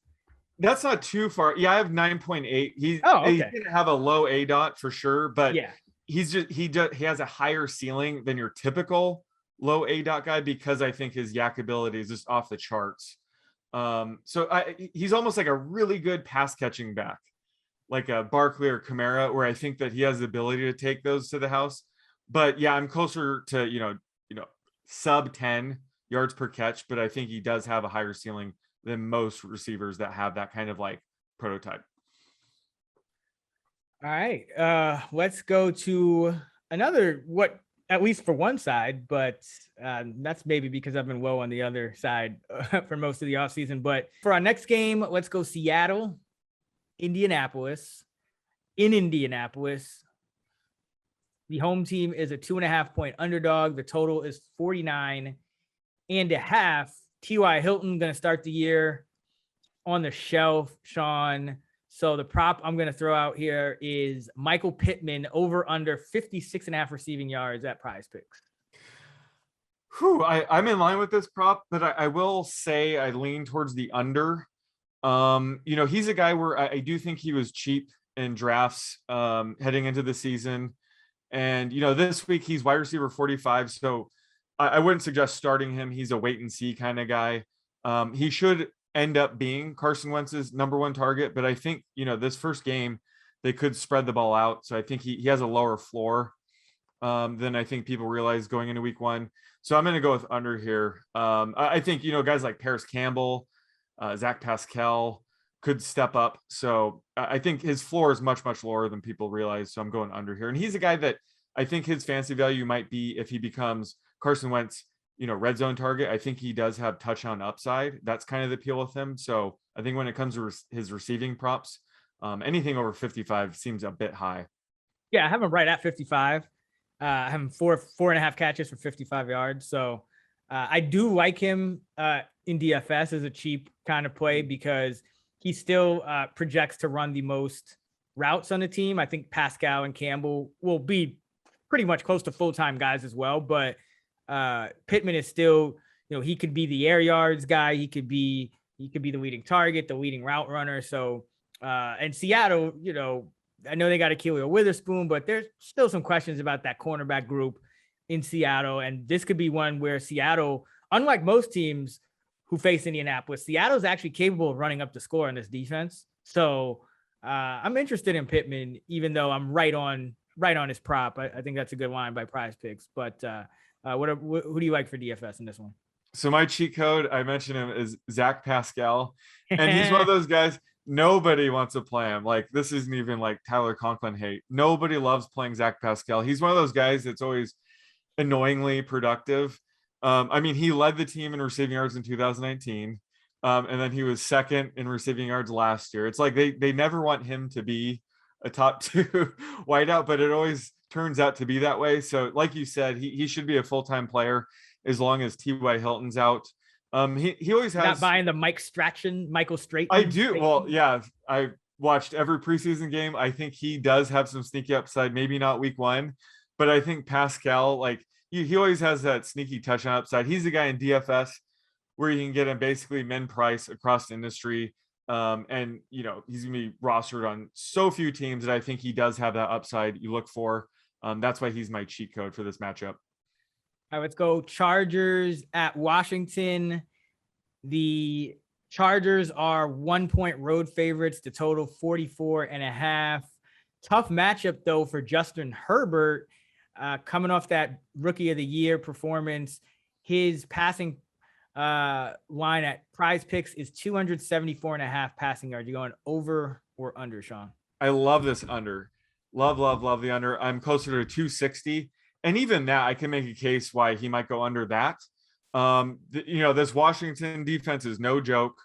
That's not too far. Yeah, I have 9.8. He's gonna have a low ADOT for sure, but yeah, he has a higher ceiling than your typical low ADOT guy, because I think his yak ability is just off the charts. He's almost like a really good pass catching back, like a Barkley or Kamara, where I think that he has the ability to take those to the house. But yeah, I'm closer to sub 10 yards per catch, but I think he does have a higher ceiling than most receivers that have that kind of prototype. All right, let's go to another, at least for one side, but that's maybe because I've been low on the other side for most of the offseason. But for our next game, let's go Seattle, Indianapolis. In Indianapolis, the home team is a 2.5-point underdog. The total is 49.5. T.Y. Hilton going to start the year on the shelf, Sean. So the prop I'm going to throw out here is Michael Pittman over under 56.5 receiving yards at Prize Picks. I'm in line with this prop, but I will say I lean towards the under. He's a guy where I do think he was cheap in drafts heading into the season. And, this week he's wide receiver 45. So I wouldn't suggest starting him. He's a wait and see kind of guy. He should end up being Carson Wentz's number 1 target, but I think, this first game, they could spread the ball out. So I think he has a lower floor than I think people realize going into week 1. So I'm going to go with under here. I think, guys like Paris Campbell, Zach Pascal could step up. So I think his floor is much, much lower than people realize. So I'm going under here. And he's a guy that I think his fancy value might be if he becomes Carson Wentz, red zone target. I think he does have touchdown upside. That's kind of the appeal with him. So I think when it comes to his receiving props, anything over 55 seems a bit high. Yeah, I have him right at 55. I have him four and a half catches for 55 yards. So I do like him in DFS as a cheap kind of play because he still projects to run the most routes on the team. I think Pascal and Campbell will be pretty much close to full-time guys as well. But Pittman is still, he could be the air yards guy. He could be the leading target, the leading route runner. So and Seattle, I know they got Achilles Witherspoon, but there's still some questions about that cornerback group in Seattle. And this could be one where Seattle, unlike most teams who face Indianapolis, Seattle's actually capable of running up the score in this defense. So I'm interested in Pittman, even though I'm right on his prop. I think that's a good line by Prize Picks. But who do you like for DFS in this one? So my cheat code, I mentioned him, is Zach Pascal. And he's one of those guys, nobody wants to play him. Like, this isn't even like Tyler Conklin hate. Nobody loves playing Zach Pascal. He's one of those guys that's always annoyingly productive. I mean, he led the team in receiving yards in 2019. And then he was second in receiving yards last year. It's like they never want him to be a top 2 wideout, but it always turns out to be that way. So like you said, he should be a full-time player as long as T.Y. Hilton's out. He always has. Not buying the Michael Straton. I do. Well, yeah, I watched every preseason game. I think he does have some sneaky upside. Maybe not week 1, but I think Pascal, like he always has that sneaky touchdown upside. He's the guy in DFS where you can get him basically min price across the industry. And he's gonna be rostered on so few teams that I think he does have that upside you look for. That's why he's my cheat code for this matchup. All right, let's go Chargers at Washington. The Chargers are 1-point road favorites. The total 44.5. Tough matchup though for Justin Herbert, coming off that Rookie of the Year performance. His passing line at Prize Picks is 274.5 passing yards. You going over or under, Sean? I love this under. Love the under. I'm closer to 260. And even that, I can make a case why he might go under that. This Washington defense is no joke.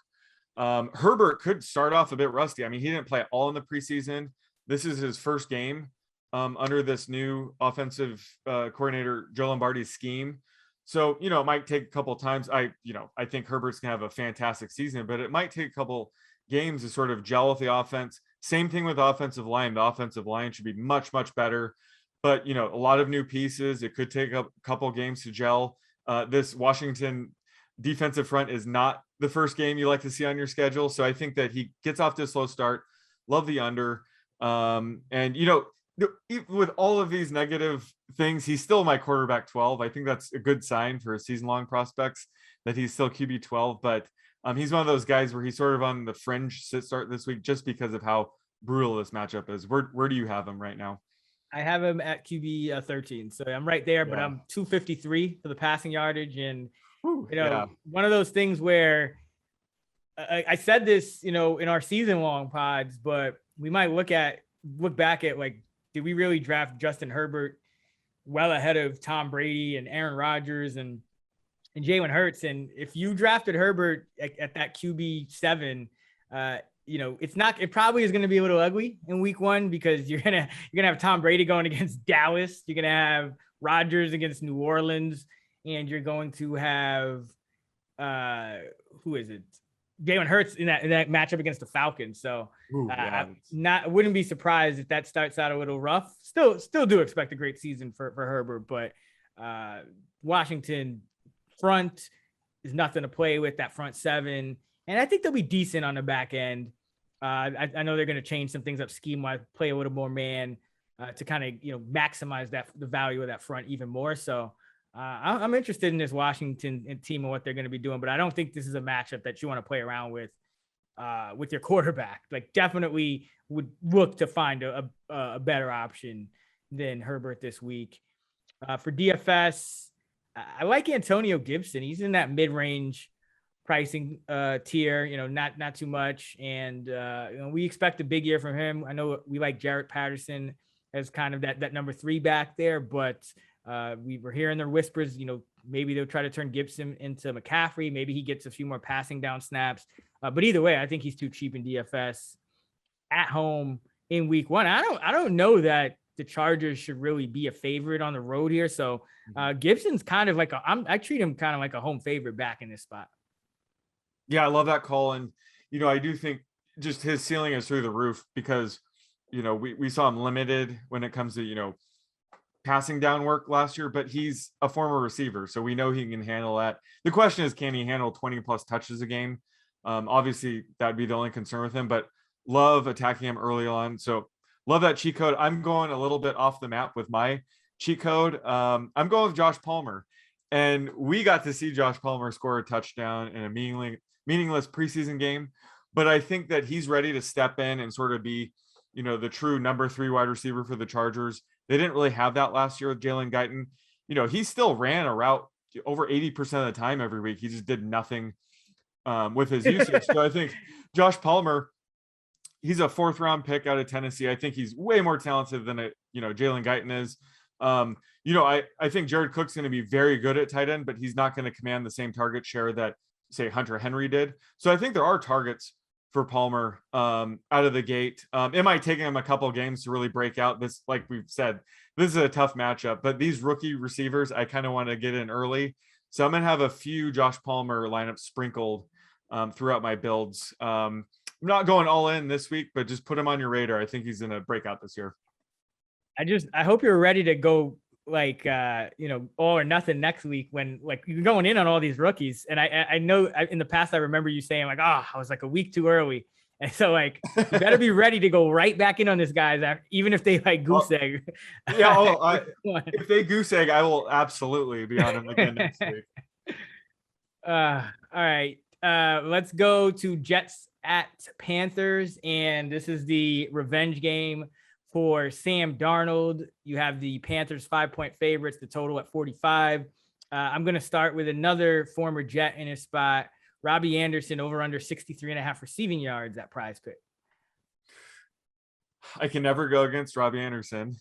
Herbert could start off a bit rusty. I mean, he didn't play all in the preseason. This is his first game under this new offensive coordinator, Joe Lombardi's scheme. So, it might take a couple times. I think Herbert's going to have a fantastic season, but it might take a couple games to sort of gel with the offense. Same thing with the offensive line. The offensive line should be much, much better. But, a lot of new pieces. It could take a couple games to gel. This Washington defensive front is not the first game you like to see on your schedule. So I think that he gets off to a slow start. Love the under. With all of these negative things, he's still my quarterback 12. I think that's a good sign for his season-long prospects that he's still QB 12. But he's one of those guys where he's sort of on the fringe sit start this week just because of how brutal this matchup is. Where do you have him right now? I have him at QB 13. So I'm right there, but I'm 253 for the passing yardage. And, one of those things where I said this, in our season long pods, but we might look back at like, did we really draft Justin Herbert well ahead of Tom Brady and Aaron Rodgers and Jalen Hurts? And if you drafted Herbert at that QB 7, it probably is going to be a little ugly in week 1 because you're going to have Tom Brady going against Dallas. You're going to have Rodgers against New Orleans, and you're going to have, who is it? Jalen Hurts in that matchup against the Falcons. So wouldn't be surprised if that starts out a little rough. Still do expect a great season for Herbert, but Washington front is nothing to play with, that front 7. And I think they'll be decent on the back end. I know they're going to change some things up scheme-wise, play a little more man to kind of, maximize the value of that front even more. So I'm interested in this Washington team and what they're going to be doing, but I don't think this is a matchup that you want to play around with your quarterback. Like, definitely would look to find a better option than Herbert this week. For DFS, I like Antonio Gibson. He's in that mid-range pricing tier, not too much. And we expect a big year from him. I know we like Jarrett Patterson as kind of that number 3 back there, but we were hearing the whispers, maybe they'll try to turn Gibson into McCaffrey. Maybe he gets a few more passing down snaps. But either way, I think he's too cheap in DFS at home in week 1. I don't know that the Chargers should really be a favorite on the road here. So Gibson's kind of like I treat him kind of like a home favorite back in this spot. Yeah, I love that call. And, I do think just his ceiling is through the roof because, we saw him limited when it comes to, passing down work last year, but he's a former receiver. So we know he can handle that. The question is, can he handle 20 plus touches a game? Obviously that'd be the only concern with him, but love attacking him early on. So love that cheat code. I'm going a little bit off the map with my cheat code. I'm going with Josh Palmer, and we got to see Josh Palmer score a touchdown in a meaningless preseason game. But I think that he's ready to step in and sort of be, the true number 3 wide receiver for the Chargers. They didn't really have that last year with Jalen Guyton. He still ran a route over 80% of the time every week. He just did nothing with his usage. So I think Josh Palmer, he's a 4th round pick out of Tennessee. I think he's way more talented than Jalen Guyton is. I think Jared Cook's going to be very good at tight end, but he's not going to command the same target share that, say, Hunter Henry did. So I think there are targets for Palmer out of the gate. It might take him a couple of games to really break out. This, like we've said, this is a tough matchup, but these rookie receivers, I kind of want to get in early. So I'm going to have a few Josh Palmer lineups sprinkled throughout my builds. I'm not going all in this week, but just put him on your radar. I think he's going to break out this year. I hope you're ready to go like all or nothing next week when like you're going in on all these rookies. And I know in the past I remember you saying like, I was like a week too early. And so like you better be ready to go right back in on this guys, even if they like goose egg. Yeah, if they goose egg, I will absolutely be on them again next week. All right. Let's go to Jets at Panthers, and this is the revenge game for Sam Darnold. You have the Panthers 5-point favorites, the total at 45. I'm going to start with another former Jet in his spot, Robbie Anderson, over under 63.5 receiving yards at Prize Pick. I can never go against Robbie Anderson,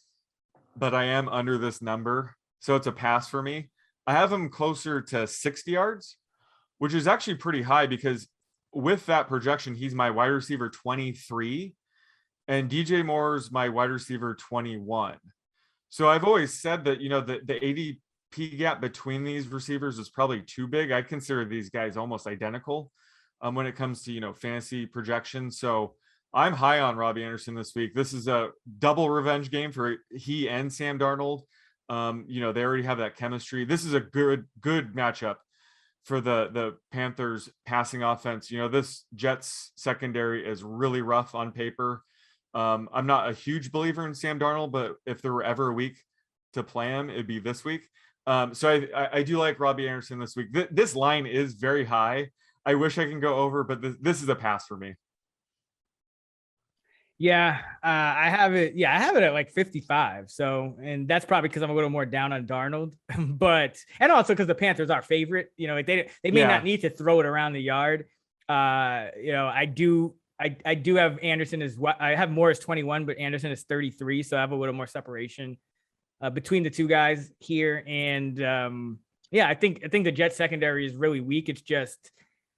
but I am under this number. So it's a pass for me. I have him closer to 60 yards, which is actually pretty high because with that projection, he's my wide receiver 23. And DJ Moore's my wide receiver 21. So I've always said that, the ADP gap between these receivers is probably too big. I consider these guys almost identical when it comes to, fantasy projections. So I'm high on Robbie Anderson this week. This is a double revenge game for he and Sam Darnold. They already have that chemistry. This is a good matchup for the Panthers passing offense. This Jets secondary is really rough on paper. I'm not a huge believer in Sam Darnold, but if there were ever a week to play him, it'd be this week. So I do like Robbie Anderson this week. This line is very high. I wish I can go over, but this is a pass for me. Yeah, I have it. Yeah, I have it at like 55. So, and that's probably because I'm a little more down on Darnold, and also because the Panthers are favorite. They may not need to throw it around the yard. I do have Anderson as well. I have Moore as 21, but Anderson is 33. So I have a little more separation between the two guys here. And I think the Jets secondary is really weak. It's just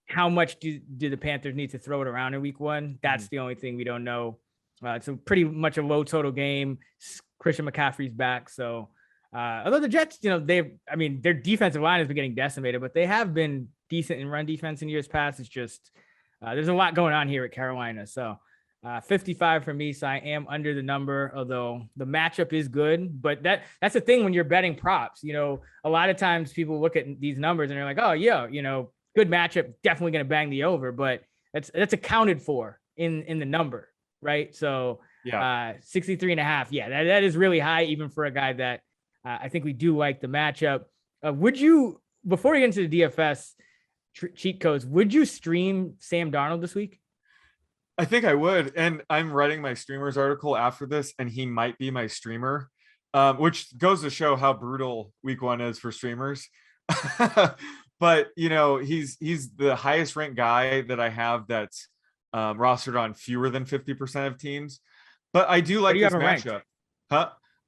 how much do the Panthers need to throw it around in week 1? That's the only thing we don't know. It's a pretty much a low total game. Christian McCaffrey's back. So although the Jets, their defensive line has been getting decimated, but they have been decent in run defense in years past. It's just, there's a lot going on here at Carolina. So 55 for me. So I am under the number, although the matchup is good. But that's the thing when you're betting props. A lot of times people look at these numbers and they're like, oh, yeah, good matchup, definitely going to bang the over. But that's accounted for in the number, right? So 63.5. Yeah, that is really high, even for a guy that I think we do like the matchup. Would you, before we get into the DFS cheat codes, would you stream Sam Darnold this week? I think I would. And I'm writing my streamers article after this, and he might be my streamer, which goes to show how brutal week 1 is for streamers. But, he's the highest ranked guy that I have that's rostered on fewer than 50% of teams. But I do like this matchup.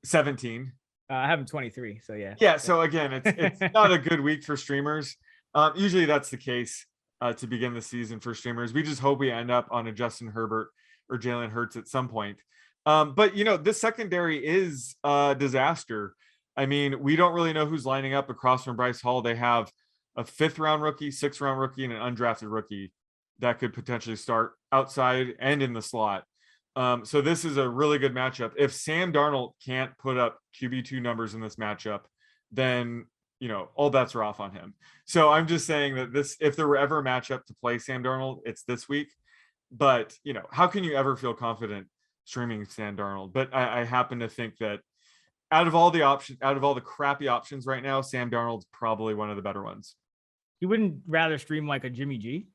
17. I have him 23. So yeah. Yeah. So again, it's not a good week for streamers. Usually that's the case to begin the season for streamers. We just hope we end up on a Justin Herbert or Jalen Hurts at some point. But this secondary is a disaster. I mean, we don't really know who's lining up across from Bryce Hall. They have a 5th-round rookie, 6th-round rookie, and an undrafted rookie that could potentially start outside and in the slot. So this is a really good matchup. If Sam Darnold can't put up QB2 numbers in this matchup, then all bets are off on him. So I'm just saying that if there were ever a matchup to play Sam Darnold, it's this week. But how can you ever feel confident streaming Sam Darnold? But I happen to think that out of all the crappy options right now, Sam Darnold's probably one of the better ones. You wouldn't rather stream like a Jimmy G?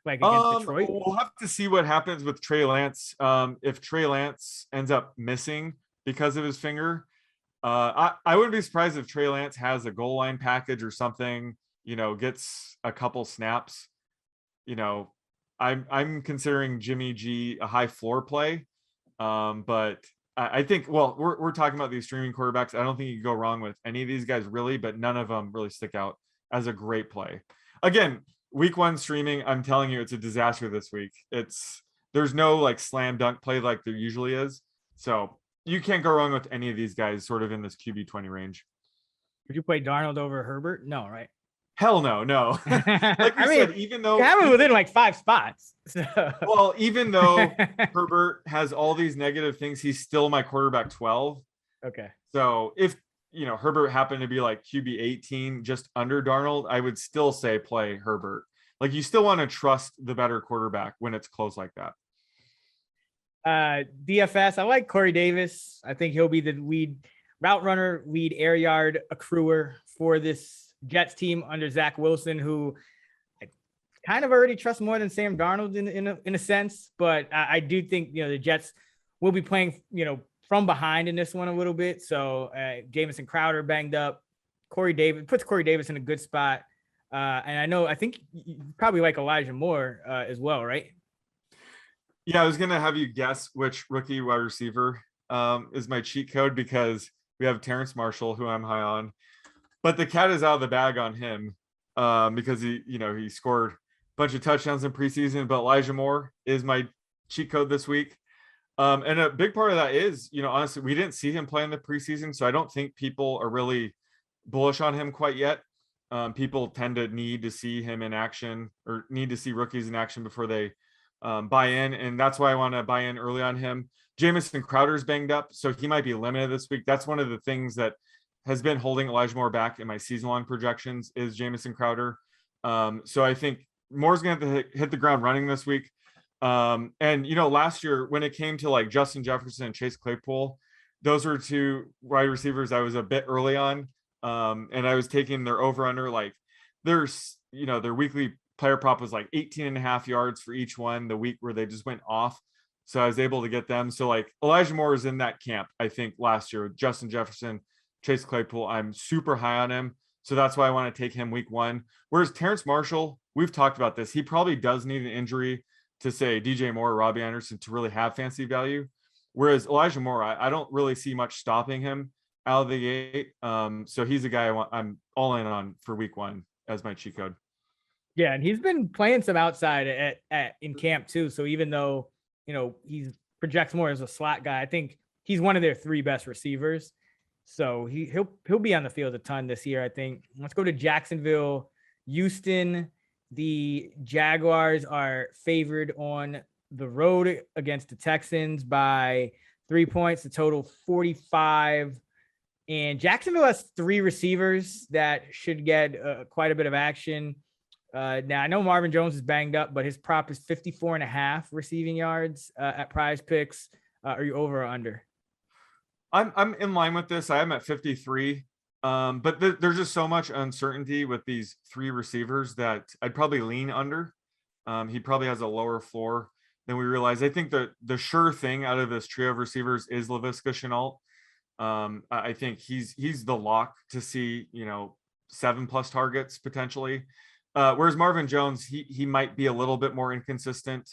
Like against Detroit? We'll have to see what happens with Trey Lance. If Trey Lance ends up missing because of his finger, I wouldn't be surprised if Trey Lance has a goal line package or something, gets a couple snaps. I'm considering Jimmy G a high floor play. But I think, we're talking about these streaming quarterbacks. I don't think you can go wrong with any of these guys really, but none of them really stick out as a great play. Again, week 1 streaming, I'm telling you, it's a disaster this week. There's no like slam dunk play like there usually is. So you can't go wrong with any of these guys sort of in this QB 20 range. Would you play Darnold over Herbert? No, right? Hell no. Like we said, even though I'm within like 5 spots. So. Well, even though Herbert has all these negative things, he's still my quarterback 12. Okay. So if Herbert happened to be like QB 18, just under Darnold, I would still say play Herbert. Like you still want to trust the better quarterback when it's close like that. DFS, I like Corey Davis. I think he'll be the lead route runner, lead air yard accruer for this Jets team under Zach Wilson, who I kind of already trust more than Sam Darnold in a sense. But I do think, the Jets will be playing, from behind in this one a little bit. So Jamison Crowder banged up. Corey Davis puts Corey Davis in a good spot. And I think you probably like Elijah Moore as well, right? Yeah, I was going to have you guess which rookie wide receiver is my cheat code, because we have Terrence Marshall, who I'm high on. But the cat is out of the bag on him because he scored a bunch of touchdowns in preseason. But Elijah Moore is my cheat code this week. And a big part of that is, honestly, we didn't see him play in the preseason, so I don't think people are really bullish on him quite yet. People tend to need to see him in action or need to see rookies in action before they buy in. And that's why I want to buy in early on him. Jamison Crowder's banged up, so he might be limited this week. That's one of the things that has been holding Elijah Moore back in my season-long projections is Jamison Crowder. So I think Moore's going to have to hit the ground running this week. And last year when it came to like Justin Jefferson and Chase Claypool, those were 2 wide receivers I was a bit early on. And I was taking their over-under, like their weekly player prop was like 18.5 yards for each one the week where they just went off. So I was able to get them. So like Elijah Moore is in that camp, I think, last year with Justin Jefferson, Chase Claypool. I'm super high on him. So that's why I want to take him week 1. Whereas Terrence Marshall, we've talked about this. He probably does need an injury to say DJ Moore or Robbie Anderson to really have fancy value. Whereas Elijah Moore, I don't really see much stopping him out of the gate. So he's a guy I'm all in on for week 1 as my cheat code. Yeah, and he's been playing some outside in camp too. So even though he projects more as a slot guy, I think he's one of their 3 best receivers. So he'll be on the field a ton this year, I think. Let's go to Jacksonville, Houston. The Jaguars are favored on the road against the Texans by 3 points, a total 45. And Jacksonville has 3 receivers that should get quite a bit of action. Now, I know Marvin Jones is banged up, but his prop is 54.5 receiving yards at Prize Picks. Are you over or under? I'm in line with this. I am at 53. But there's just so much uncertainty with these 3 receivers that I'd probably lean under. He probably has a lower floor than we realize. I think the sure thing out of this trio of receivers is Laviska Shenault. I think he's the lock to see 7+ targets potentially. Whereas Marvin Jones, he might be a little bit more inconsistent.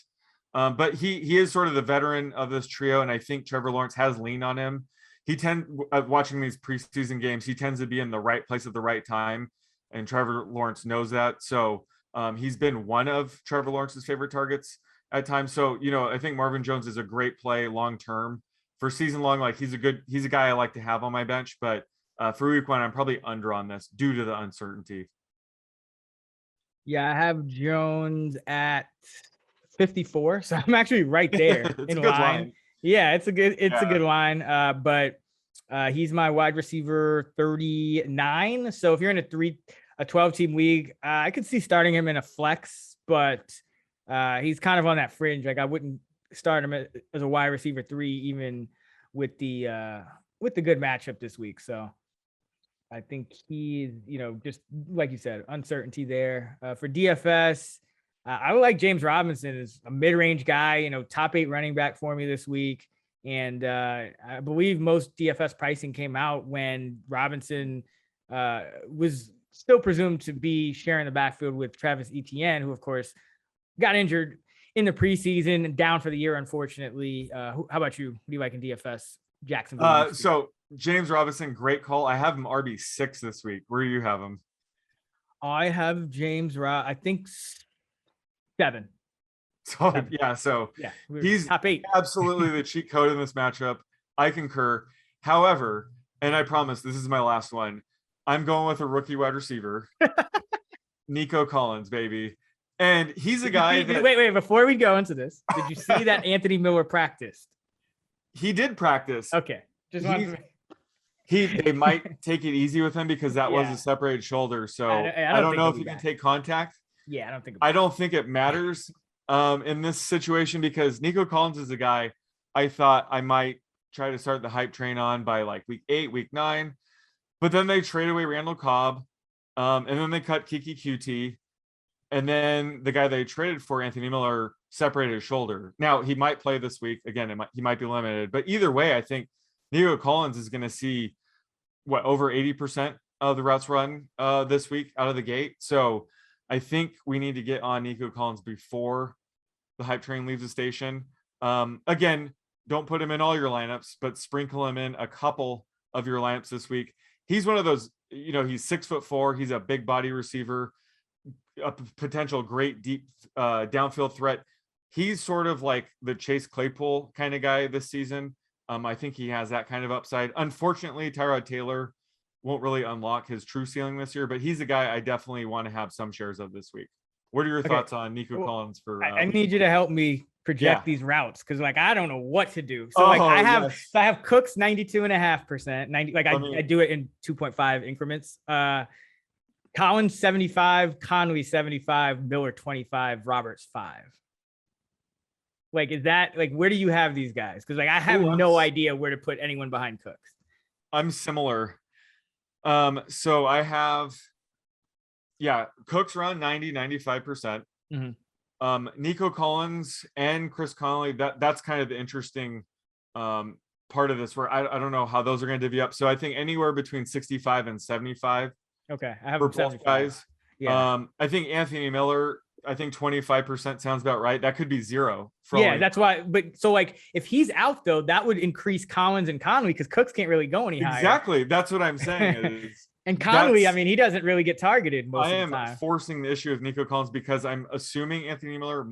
But he is sort of the veteran of this trio, and I think Trevor Lawrence has leaned on him. Watching these preseason games, he tends to be in the right place at the right time, and Trevor Lawrence knows that. So he's been one of Trevor Lawrence's favorite targets at times. So, I think Marvin Jones is a great play long-term for season long. Like he's a guy I like to have on my bench, but for week 1, I'm probably under on this due to the uncertainty. Yeah, I have Jones at 54, so I'm actually right there It's in a good line. Yeah, it's a good line. But he's my wide receiver 39. So if you're in a 12-team league, I could see starting him in a flex, but he's kind of on that fringe. Like I wouldn't start him as a wide receiver 3, even with the good matchup this week. So I think he's, just like you said, uncertainty there. For DFS, I would like James Robinson as a mid-range guy, top 8 running back for me this week. And I believe most DFS pricing came out when Robinson was still presumed to be sharing the backfield with Travis Etienne, who, of course, got injured in the preseason and down for the year, unfortunately. How about you? What do you like in DFS? Jacksonville. So James Robinson, great call. I have him RB6 this week. Where do you have him? I have James I think 7. So 7. Yeah, he's top 8. Absolutely the cheat code in this matchup. I concur. However, and I promise this is my last one, I'm going with a rookie wide receiver, Nico Collins, baby. And he's a guy that... Wait, before we go into this, did you see that Anthony Miller practiced? He did practice. Okay. Just wanted they might take it easy with him because that was a separated shoulder. So I don't know if he can take contact. Yeah, I don't think it matters in this situation because Nico Collins is a guy I thought I might try to start the hype train on by like week 8, week 9. But then they trade away Randall Cobb. And then they cut Kiki QT. And then the guy they traded for, Anthony Miller, separated his shoulder. Now, he might play this week. Again, he might be limited. But either way, I think Nico Collins is going to see, over 80% of the routes run this week out of the gate. So I think we need to get on Nico Collins before the hype train leaves the station. Again, don't put him in all your lineups, but sprinkle him in a couple of your lineups this week. He's one of those, he's 6'4". He's a big body receiver, a potential great deep downfield threat. He's sort of like the Chase Claypool kind of guy this season. I think he has that kind of upside. Unfortunately, Tyrod Taylor won't really unlock his true ceiling this year, but he's a guy I definitely want to have some shares of this week. What are your thoughts on Nico Collins for? I need you to help me project these routes because, I don't know what to do. So, I have Cooks 92.5%. I do it in 2.5 increments. Collins 75, Conley 75, Miller 25, Roberts 5. Is that where do you have these guys? Because I have no idea where to put anyone behind Cooks. I'm similar. So I have, Cooks around 90-95%. Mm-hmm. Nico Collins and Chris Conley, that's kind of the interesting part of this where I don't know how those are going to divvy up. So I think anywhere between 65 and 75. Okay. I have for both guys. Yeah. I think Anthony Miller, 25% sounds about right. That could be 0. That's why. But so if he's out though, that would increase Collins and Conley because Cooks can't really go any higher. Exactly. That's what I'm saying. And Conley, he doesn't really get targeted most of the time. I am forcing the issue of Nico Collins because I'm assuming Anthony Miller,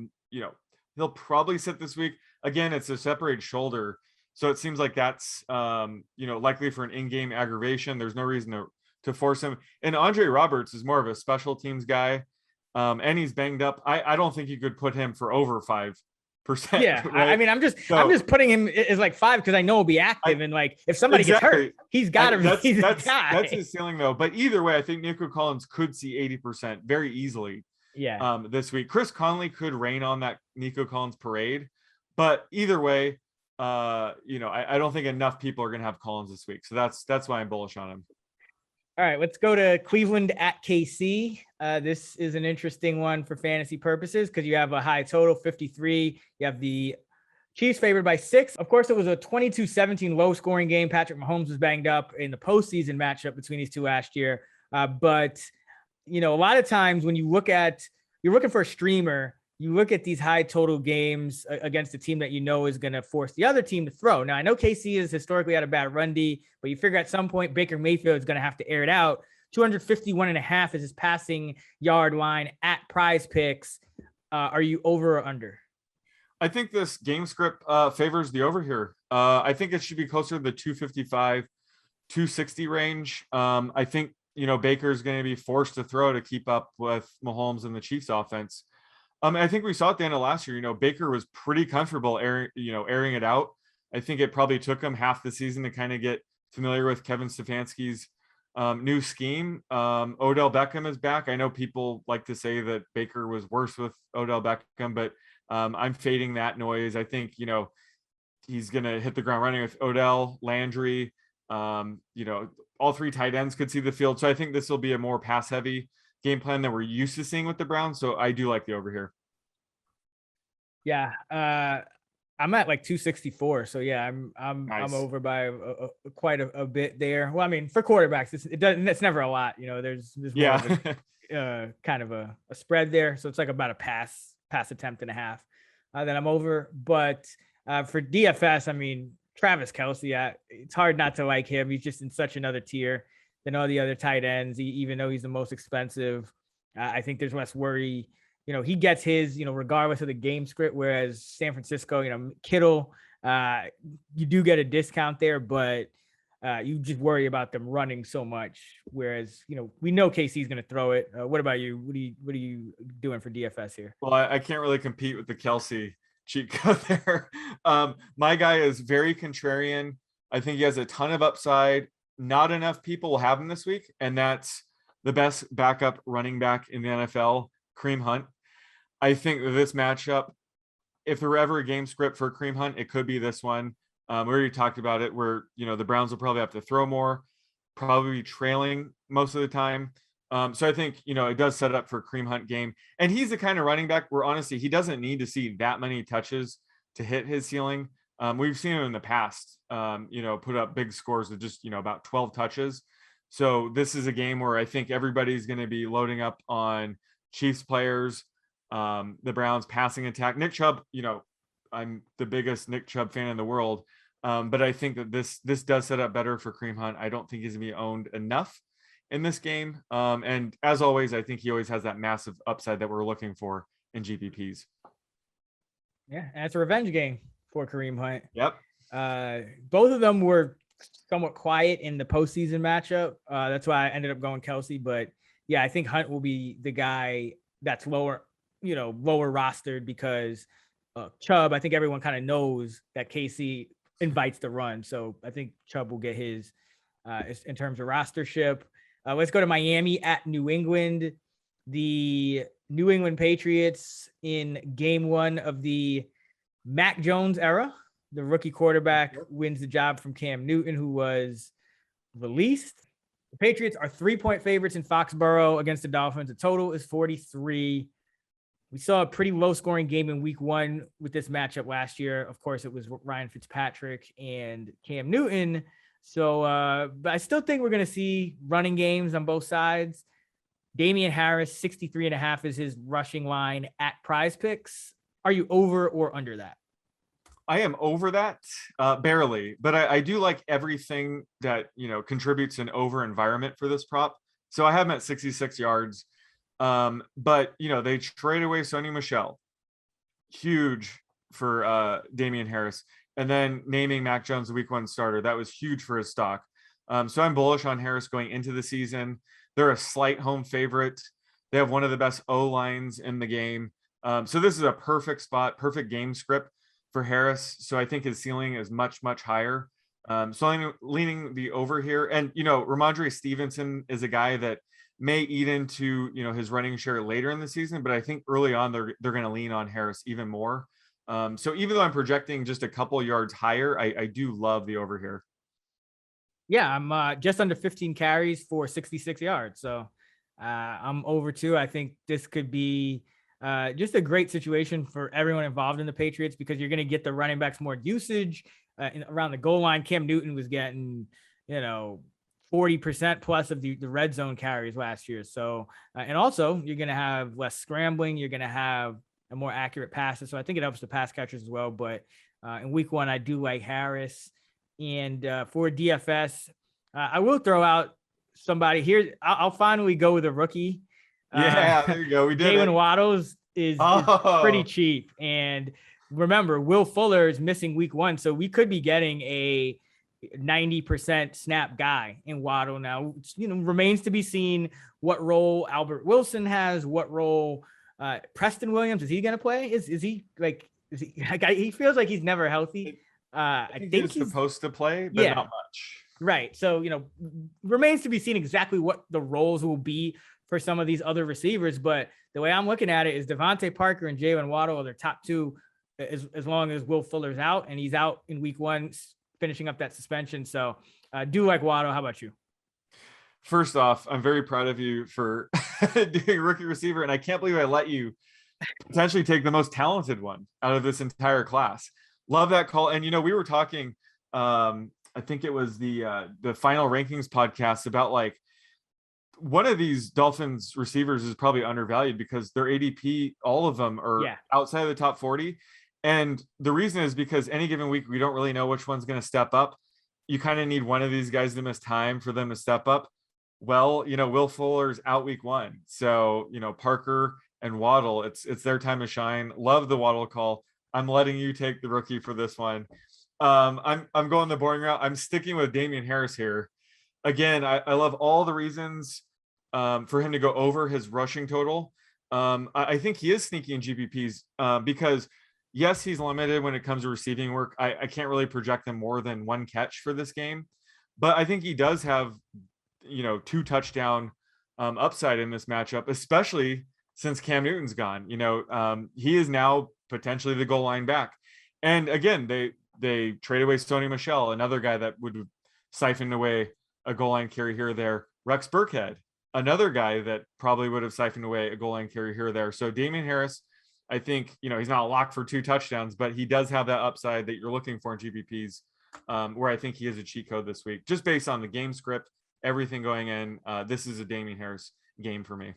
he'll probably sit this week. Again, it's a separated shoulder. So it seems like that's, likely for an in-game aggravation. There's no reason to force him. And Andre Roberts is more of a special teams guy. And he's banged up. I don't think you could put him for over 5%. Yeah. Right? I'm just putting him as 5 because I know he'll be active. And if somebody gets hurt, he's got to be the guy. That's his ceiling though. But either way, I think Nico Collins could see 80% very easily. Yeah. This week, Chris Conley could rain on that Nico Collins parade. But either way, I don't think enough people are going to have Collins this week. So that's why I'm bullish on him. All right, let's go to Cleveland at KC. This is an interesting one for fantasy purposes because you have a high total, 53. You have the Chiefs favored by 6. Of course, it was a 22-17 low-scoring game. Patrick Mahomes was banged up in the postseason matchup between these two last year. But, a lot of times when you're looking for a streamer, you look at these high total games against a team that is going to force the other team to throw. Now, I know KC has historically had a bad run D, but you figure at some point Baker Mayfield is going to have to air it out. 251.5 is his passing yard line at Prize Picks. Are you over or under? I think this game script favors the over here. I think it should be closer to the 255, 260 range. I think, Baker's going to be forced to throw to keep up with Mahomes and the Chiefs offense. I think we saw at the end of last year, Baker was pretty comfortable airing it out. I think it probably took him half the season to kind of get familiar with Kevin Stefanski's new scheme. Odell Beckham is back. I know people like to say that Baker was worse with Odell Beckham, but I'm fading that noise. I think, he's going to hit the ground running with Odell, Landry. All three tight ends could see the field. So I think this will be a more pass heavy game plan that we're used to seeing with the Browns. So I do like the over here. Yeah. I'm at like 264. So yeah, I'm over by quite a bit there. Well, I mean, for quarterbacks, it's never a lot, there's more of a, kind of a spread there. So it's like about a pass attempt and a half that I'm over. But for DFS, I mean, Travis Kelce, it's hard not to like him. He's just in such another tier than all the other tight ends, even though he's the most expensive. I think there's less worry. He gets his, regardless of the game script, whereas San Francisco, Kittle, you do get a discount there, but you just worry about them running so much. Whereas, we know KC's going to throw it. What about you? What are you doing for DFS here? Well, I can't really compete with the Kelce cheat code there. My guy is very contrarian. I think he has a ton of upside. Not enough people will have him this week, and that's the best backup running back in the NFL, Kareem Hunt. I think that this matchup, if there were ever a game script for Kareem Hunt, it could be this one. We already talked about it where, the Browns will probably have to throw more, probably be trailing most of the time. So I think, it does set up for a Kareem Hunt game. And he's the kind of running back where honestly, he doesn't need to see that many touches to hit his ceiling. We've seen him in the past, put up big scores of just, about 12 touches. So this is a game where I think everybody's going to be loading up on Chiefs players, the Browns passing attack. Nick Chubb, I'm the biggest Nick Chubb fan in the world. But I think that this does set up better for Kareem Hunt. I don't think he's going to be owned enough in this game. And as always, I think he always has that massive upside that we're looking for in GPPs. Yeah, and it's a revenge game for Kareem Hunt. Yep. Both of them were somewhat quiet in the postseason matchup. That's why I ended up going Kelce. But yeah, I think Hunt will be the guy that's lower rostered because Chubb, I think everyone kind of knows that KC invites the run. So I think Chubb will get his in terms of rostership. Let's go to Miami at New England. The New England Patriots in game one of the Mac Jones era. The rookie quarterback wins the job from Cam Newton, who was released. The Patriots are 3-point favorites in Foxborough against the Dolphins. The total is 43. We saw a pretty low scoring game in week one with this matchup last year. Of course, it was Ryan Fitzpatrick and Cam Newton. So, but I still think we're going to see running games on both sides. Damian Harris, 63.5 is his rushing line at Prize Picks. Are you over or under that? I am over that, barely, but I do like everything that, contributes an over environment for this prop. So I have him at 66 yards. But they trade away Sony Michel, huge for Damian Harris, and then naming Mac Jones the week one starter. That was huge for his stock. So I'm bullish on Harris going into the season. They're a slight home favorite. They have one of the best O lines in the game. So this is a perfect spot, perfect game script for Harris. So I think his ceiling is much, much higher. So I'm leaning the over here. And, Ramondre Stevenson is a guy that may eat into, his running share later in the season, but I think early on they're going to lean on Harris even more. So even though I'm projecting just a couple yards higher, I do love the over here. Yeah, I'm just under 15 carries for 66 yards. So I'm over too. I think this could be just a great situation for everyone involved in the Patriots because you're going to get the running backs more usage around the goal line. Cam Newton was getting, 40% plus of the red zone carries last year. So, and also you're going to have less scrambling. You're going to have a more accurate passes. So I think it helps the pass catchers as well. But in week one, I do like Harris. And for DFS, I will throw out somebody here. I'll finally go with a rookie. Yeah, there you go. We did Jalen Waddles is pretty cheap. And remember, Will Fuller is missing week 1, so we could be getting a 90% snap guy in Waddle now. Remains to be seen what role Albert Wilson has, what role Preston Williams, is he going to play? Is he like, he feels like he's never healthy. I think he's supposed to play, but not much. Right. So, remains to be seen exactly what the roles will be for some of these other receivers. But the way I'm looking at it is Devontae Parker and Jalen Waddle are their top 2 as long as Will Fuller's out, and he's out in week 1, finishing up that suspension. So do like Waddle. How about you? First off, I'm very proud of you for doing rookie receiver. And I can't believe I let you potentially take the most talented one out of this entire class. Love that call. And, we were talking, I think it was the final rankings podcast about like one of these Dolphins receivers is probably undervalued because their ADP, all of them are outside of the top 40. And the reason is because any given week, we don't really know which one's going to step up. You kind of need one of these guys to miss time for them to step up. Well, Will Fuller's out week 1. So, Parker and Waddle, it's their time to shine. Love the Waddle call. I'm letting you take the rookie for this one. I'm going the boring route. I'm sticking with Damian Harris here. Again, I love all the reasons for him to go over his rushing total. I think he is sneaky in GPPs because yes, he's limited when it comes to receiving work. I can't really project him more than 1 catch for this game, but I think he does have, 2 touchdown upside in this matchup, especially since Cam Newton's gone. He is now potentially the goal line back. And again, they trade away Sony Michel, another guy that would siphon away a goal line carry here or there. Rex Burkhead, another guy that probably would have siphoned away a goal line carry here or there. So Damian Harris, I think, he's not locked for 2 touchdowns, but he does have that upside that you're looking for in GPPs, where I think he is a cheat code this week, just based on the game script, everything going in. This is a Damian Harris game for me.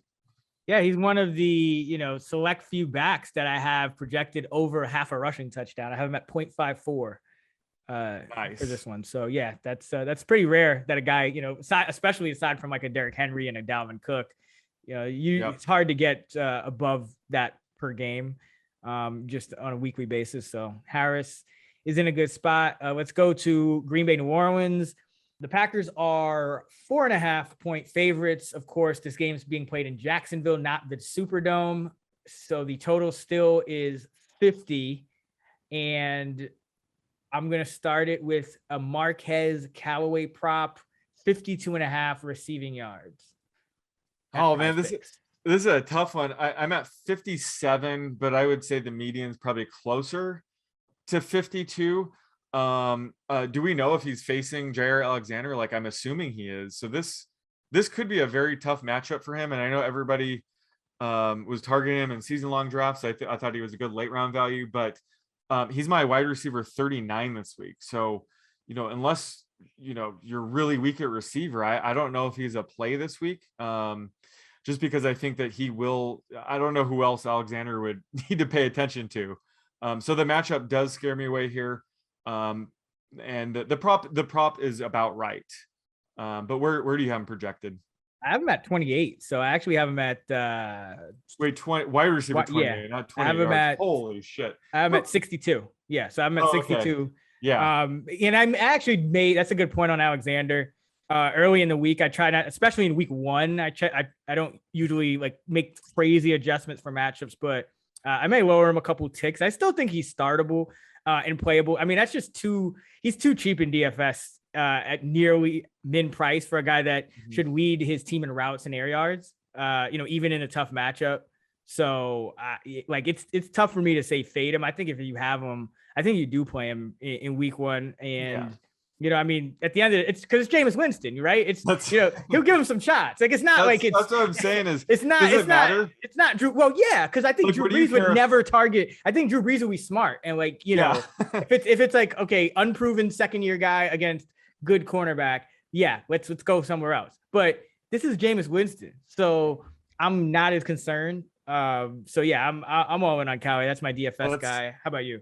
Yeah, he's one of the, select few backs that I have projected over half a rushing touchdown. I have him at 0.54 nice for this one. So yeah, that's pretty rare that a guy, especially aside from like a Derrick Henry and a Dalvin Cook, it's hard to get above that per game, just on a weekly basis. So Harris is in a good spot. Let's go to Green Bay, New Orleans. The Packers are 4.5 point favorites. Of course, this game is being played in Jacksonville, not the Superdome. So the total still is 50. And I'm going to start it with a Marquez Callaway prop, 52.5 receiving yards. Oh man, this is a tough one. I'm at 57, but I would say the median is probably closer to 52. Do we know if he's facing Jair Alexander? Like, I'm assuming he is. So this could be a very tough matchup for him. And I know everybody was targeting him in season-long drafts. I thought he was a good late-round value, but he's my wide receiver 39 this week. So, unless, you're really weak at receiver, I don't know if he's a play this week. Just because I think that he will. I don't know who else Alexander would need to pay attention to. So the matchup does scare me away here. And the prop is about right. But where do you have him projected? I have him at 28. So I actually have him at 20 wide receiver 28, not 20. I have him at holy shit. I have him at 62. Yeah, so I'm at 62. Okay. Yeah. And I'm actually that's a good point on Alexander. Early in the week, I try not, especially in week 1, I don't usually like make crazy adjustments for matchups, but I may lower him a couple ticks. I still think he's startable and playable. I mean, that's just he's too cheap in DFS at nearly min price for a guy that should lead his team in routes and air yards, even in a tough matchup. So it's tough for me to say fade him. I think if you have him, I think you do play him in week 1. And I mean, at the end of it, it's because it's Jameis Winston, right? He'll give him some shots. Like, it's not like it's. That's what I'm saying is. It's not. It's not. Matter? It's not Drew. Well, yeah, because I think Drew Brees would never target. I think Drew Brees will be smart and if it's like, okay, unproven second-year guy against good cornerback, let's go somewhere else. But this is Jameis Winston, so I'm not as concerned. I'm all in on Cowboy. That's my DFS guy. How about you?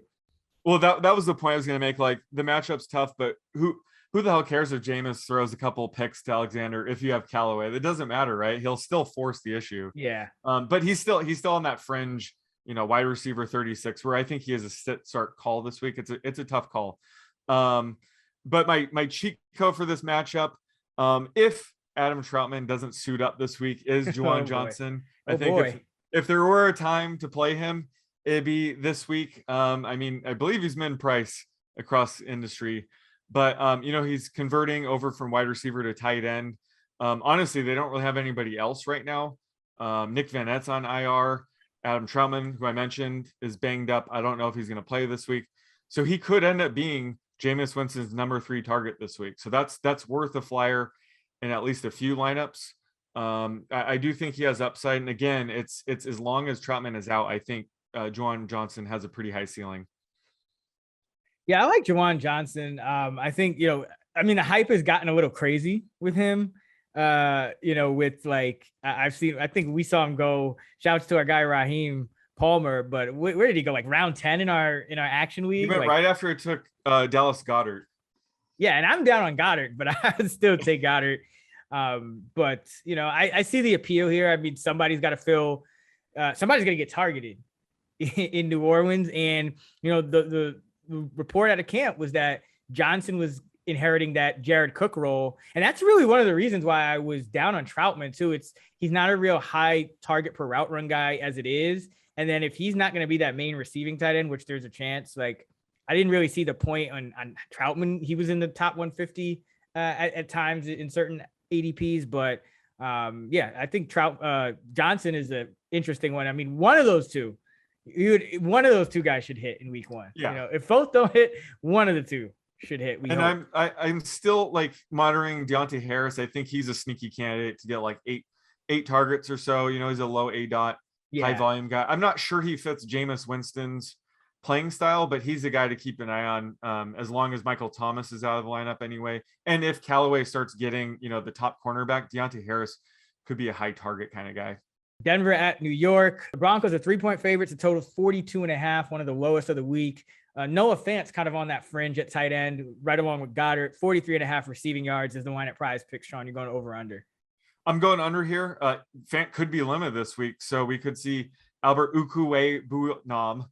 Well, that was the point I was going to make. Like, the matchup's tough, but who the hell cares if Jameis throws a couple picks to Alexander if you have Callaway? That doesn't matter, right? He'll still force the issue. Yeah. But he's still on that fringe wide receiver 36, where I think he has a start call this week. It's a tough call. But my cheat code for this matchup, if Adam Troutman doesn't suit up this week, is Juwan Johnson. I think if there were a time to play him, it'd be this week. I mean, I believe he's min price across industry, but he's converting over from wide receiver to tight end. Honestly, they don't really have anybody else right now. Nick Van Et's on IR. Adam Troutman, who I mentioned, is banged up. I don't know if he's going to play this week. So he could end up being Jameis Winston's number 3 target this week. So that's worth a flyer in at least a few lineups. I do think he has upside. And again, it's as long as Troutman is out, I think Juwan Johnson has a pretty high ceiling. Yeah, I like Juwan Johnson. I think, the hype has gotten a little crazy with him. With like, I think we saw him go, shouts to our guy Raheem Palmer, but where did he go? Like round 10 in our action league? He went right after it took Dallas Goedert. Yeah, and I'm down on Goddard, but I would still take Goddard. But I see the appeal here. I mean, somebody's got to get targeted in New Orleans. And the report out of camp was that Johnson was inheriting that Jared Cook role. And that's really one of the reasons why I was down on Troutman too. He's not a real high target per route run guy as it is. And then if he's not going to be that main receiving tight end, which there's a chance, like I didn't really see the point on Troutman. He was in the top 150 at times in certain ADPs, but I think Johnson is an interesting one. I mean, one of those two guys should hit in week 1. Yeah. If both don't hit, one of the two should hit. I'm still like monitoring Deontay Harris. I think he's a sneaky candidate to get like eight targets or so. He's a low ADOT, high volume guy. I'm not sure he fits Jameis Winston's playing style, but he's a guy to keep an eye on as long as Michael Thomas is out of the lineup anyway. And if Callaway starts getting, the top cornerback, Deontay Harris could be a high target kind of guy. Denver at New York. The Broncos are 3-point favorites. A total 42.5, one of the lowest of the week. Noah Fant's kind of on that fringe at tight end, right along with Goddard. 43.5 receiving yards is the line at Prize Picks. Sean, you're going over under. I'm going under here. Fant could be limited this week, so we could see Albert Okwuegbunam,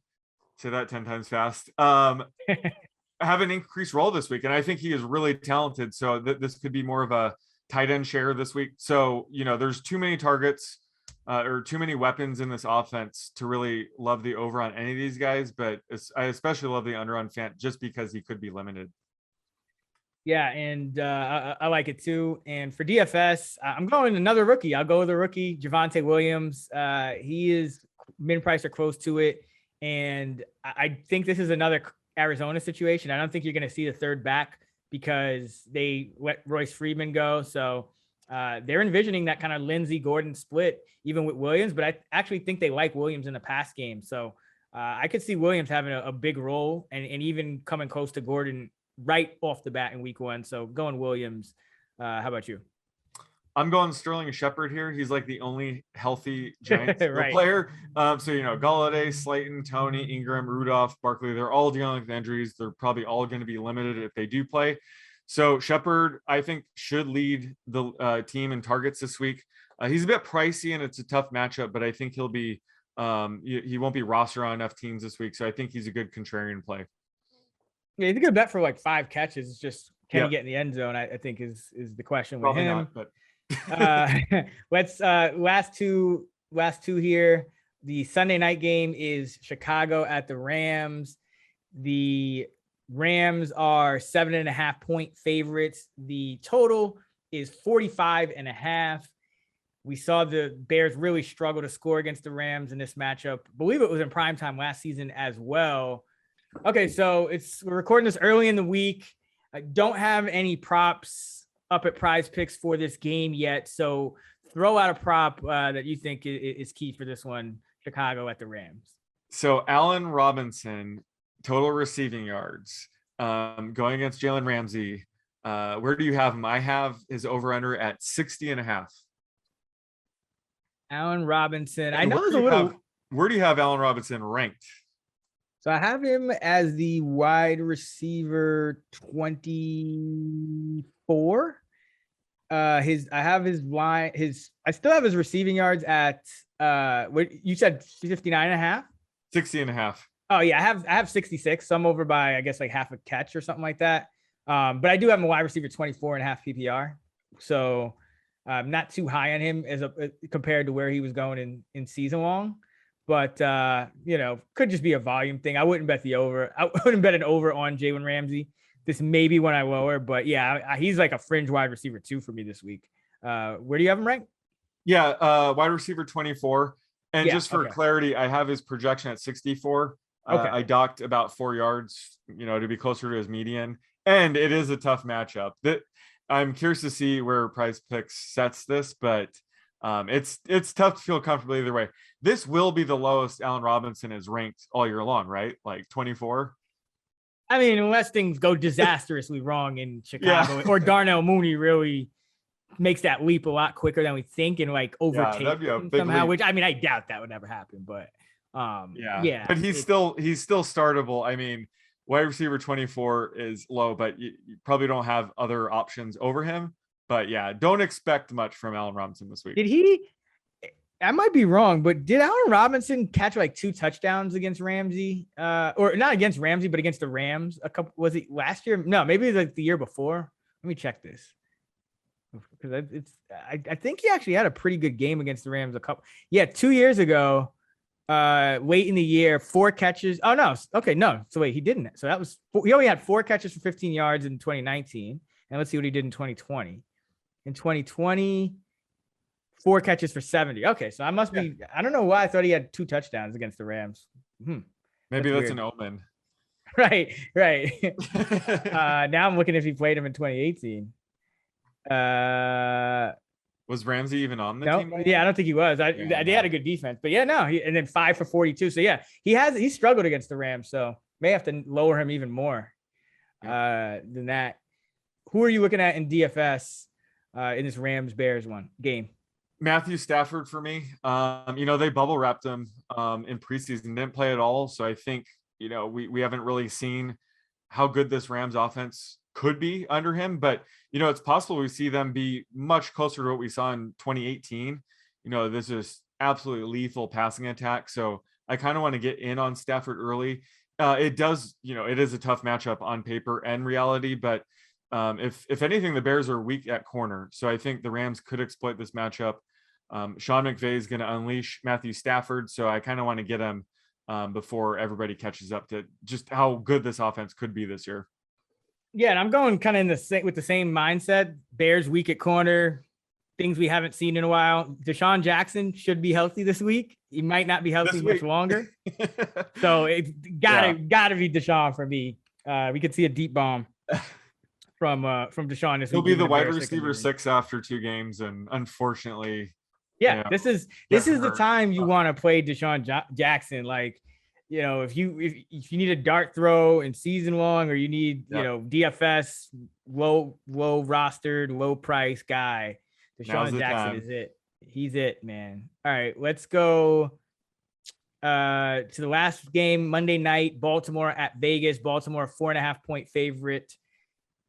say that 10 times fast, have an increased role this week. And I think he is really talented. So this could be more of a tight end share this week. So, there's too many targets or too many weapons in this offense to really love the over on any of these guys. But I especially love the under on Fant just because he could be limited. Yeah, and I like it too. And for DFS, I'm going another rookie. I'll go with a rookie, Javonte Williams. He is min price or close to it. And I think this is another Arizona situation. I don't think you're going to see the third back because they let Royce Freeman go. So they're envisioning that kind of Lindsey Gordon split, even with Williams. But I actually think they like Williams in the pass game. So I could see Williams having a big role and even coming close to Gordon right off the bat in week 1. So going Williams. How about you? I'm going Sterling Shepard here. He's like the only healthy Giants right. player. Golladay, Slayton, Tony, Ingram, Rudolph, Barkley, they're all dealing with injuries. They're probably all going to be limited if they do play. So Shepard, I think, should lead the team in targets this week. He's a bit pricey and it's a tough matchup, but I think he'll be he won't be rostered on enough teams this week. So I think he's a good contrarian play. Yeah, he's a good bet for like 5 catches. It's just can he get in the end zone? I think is the question with probably him. Not, but let's last two here. The Sunday night game is Chicago at the Rams. The Rams are 7.5 point favorites. The total is 45.5. We saw the Bears really struggle to score against the Rams in this matchup. I believe it was in primetime last season as well. Okay, so we're recording this early in the week. I don't have any props up at Prize Picks for this game yet. So throw out a prop that you think is key for this one, Chicago at the Rams. So Allen Robinson, total receiving yards, going against Jalen Ramsey. Where do you have him? I have his over-under at 60.5. Allen Robinson. And I know there's a little. Where do you have Allen Robinson ranked? So I have him as the wide receiver 24. I still have his receiving yards at what you said 59.5. 60.5. Oh yeah, I have 66. So I'm over by, I guess, like half a catch or something like that. But I do have a wide receiver 24.5 PPR. So not too high on him as compared to where he was going in season long. But could just be a volume thing. I wouldn't bet the over. I wouldn't bet an over on Jalen Ramsey. This may be when I lower, but yeah, he's like a fringe wide receiver 2 for me this week. Where do you have him ranked? Yeah, wide receiver 24. And Yeah, just for clarity, I have his projection at 64. Okay. I docked about 4 yards, to be closer to his median. And it is a tough matchup. I'm curious to see where Price Picks sets this, but it's tough to feel comfortable either way. This will be the lowest Allen Robinson is ranked all year long, right? Like 24. I mean, unless things go disastrously wrong in Chicago, or Darnell Mooney really makes that leap a lot quicker than we think and like overtake him somehow, which I mean, I doubt that would ever happen, but but he's still startable. I mean, wide receiver 24 is low, but you probably don't have other options over him. But yeah, don't expect much from Allen Robinson this week. Did he? I might be wrong, but did Allen Robinson catch like 2 touchdowns against Ramsey? Or not against Ramsey, but against the Rams? Was it last year? No, maybe it was like the year before. Let me check this. Because I think he actually had a pretty good game against the Rams 2 years ago. Late in the year, 4 catches. Oh no, okay, no. So wait, he didn't. So he only had 4 catches for 15 yards in 2019. And let's see what he did in 2020. In 2020, 4 catches for 70. Okay, so I must be. I don't know why I thought he had 2 touchdowns against the Rams. Maybe that's an omen. Right. Now I'm looking if he played him in 2018. Was Ramsey even on the team? Yeah, I don't think he was. They had a good defense, but and then 5 for 42. So yeah, he struggled against the Rams. So may have to lower him even more than that. Who are you looking at in DFS in this Rams Bears game? Matthew Stafford for me. They bubble wrapped him in preseason, didn't play at all. So I think we haven't really seen how good this Rams offense could be under him, but it's possible we see them be much closer to what we saw in 2018. This is absolutely lethal passing attack. So I kind of want to get in on Stafford early. It is a tough matchup on paper and reality, but if anything, the Bears are weak at corner. So I think the Rams could exploit this matchup. Sean McVay is going to unleash Matthew Stafford. So I kind of want to get him before everybody catches up to just how good this offense could be this year. Yeah, and I'm going kind of with the same mindset. Bears weak at corner, things we haven't seen in a while. Deshaun Jackson should be healthy this week. He might not be healthy much longer. So it's gotta be Deshaun for me. We could see a deep bomb from Deshaun this week. He'll be the wide receiver 6 after 2 games, and unfortunately, this is the time you want to play Deshaun Jackson. Like, if you need a dart throw in season long, or you need DFS low rostered, low price guy, Deshaun Jackson is it. He's it, man. All right, let's go to the last game, Monday night, Baltimore at Vegas. Baltimore 4.5 point favorite